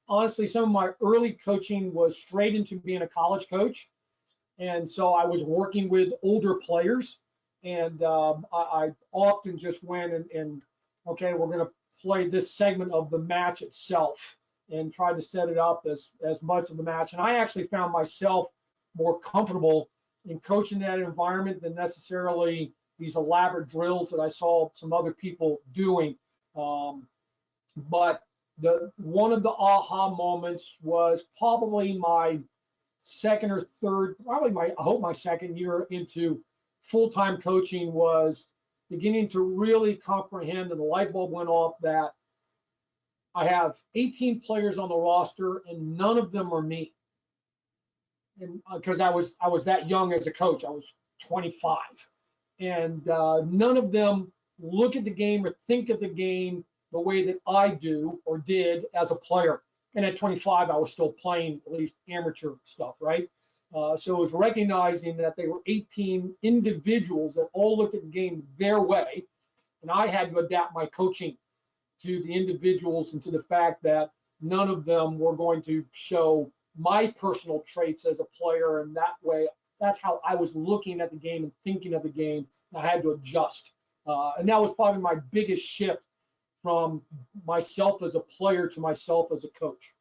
honestly, some of my early coaching was straight into being a college coach. And so I was working with older players, and I often just went and okay, we're going to play this segment of the match itself, and try to set it up as much of the match. And I actually found myself more comfortable in coaching that environment than necessarily these elaborate drills that I saw some other people doing. But one of the aha moments was probably my second or third, I hope my second year into full-time coaching, was beginning to really comprehend, and the light bulb went off, that I have 18 players on the roster and none of them are me. And because I was that young as a coach, I was 25, and none of them look at the game or think of the game the way that I do or did as a player. And at 25, I was still playing at least amateur stuff, right? So it was recognizing that they were 18 individuals that all looked at the game their way, and I had to adapt my coaching to the individuals and to the fact that none of them were going to show my personal traits as a player. And that way, that's how I was looking at the game and thinking of the game. I had to adjust. And that was probably my biggest shift from myself as a player to myself as a coach.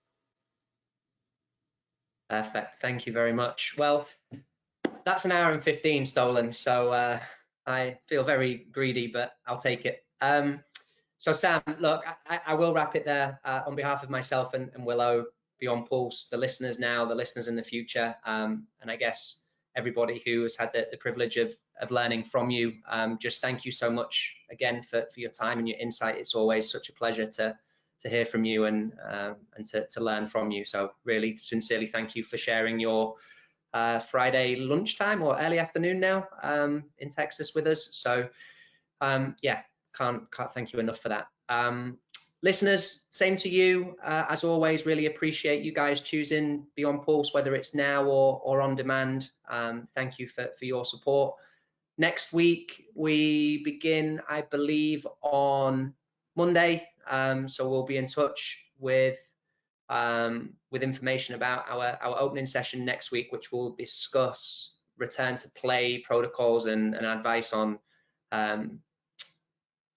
Perfect. Thank you very much. Well, that's an hour and 15 stolen, so I feel very greedy, but I'll take it. So Sam, look, I will wrap it there on behalf of myself and Willow, Beyond Pulse, the listeners now, the listeners in the future, and I guess everybody who has had the privilege of learning from you. Just thank you so much again for your time and your insight. It's always such a pleasure to hear from you and to learn from you. So really sincerely thank you for sharing your Friday lunchtime or early afternoon now in Texas with us. So yeah, can't thank you enough for that. Listeners, same to you. As always, really appreciate you guys choosing Beyond Pulse, whether it's now or on demand. Thank you for your support. Next week, we begin, I believe, on Monday. So we'll be in touch with information about our opening session next week, which will discuss return to play protocols and advice on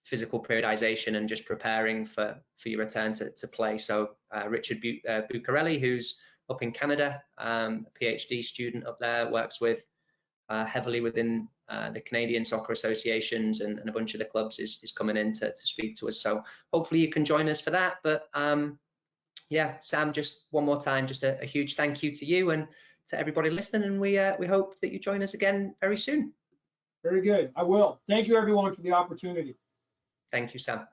physical periodization and just preparing for your return to play. So Richard Bucarelli, who's up in Canada, a PhD student up there, works with heavily within the Canadian soccer associations and a bunch of the clubs, is coming in to speak to us. So hopefully you can join us for that. But yeah, Sam, just one more time, just a huge thank you to you and to everybody listening. And we hope that you join us again very soon. Very good. I will. Thank you, everyone, for the opportunity. Thank you, Sam.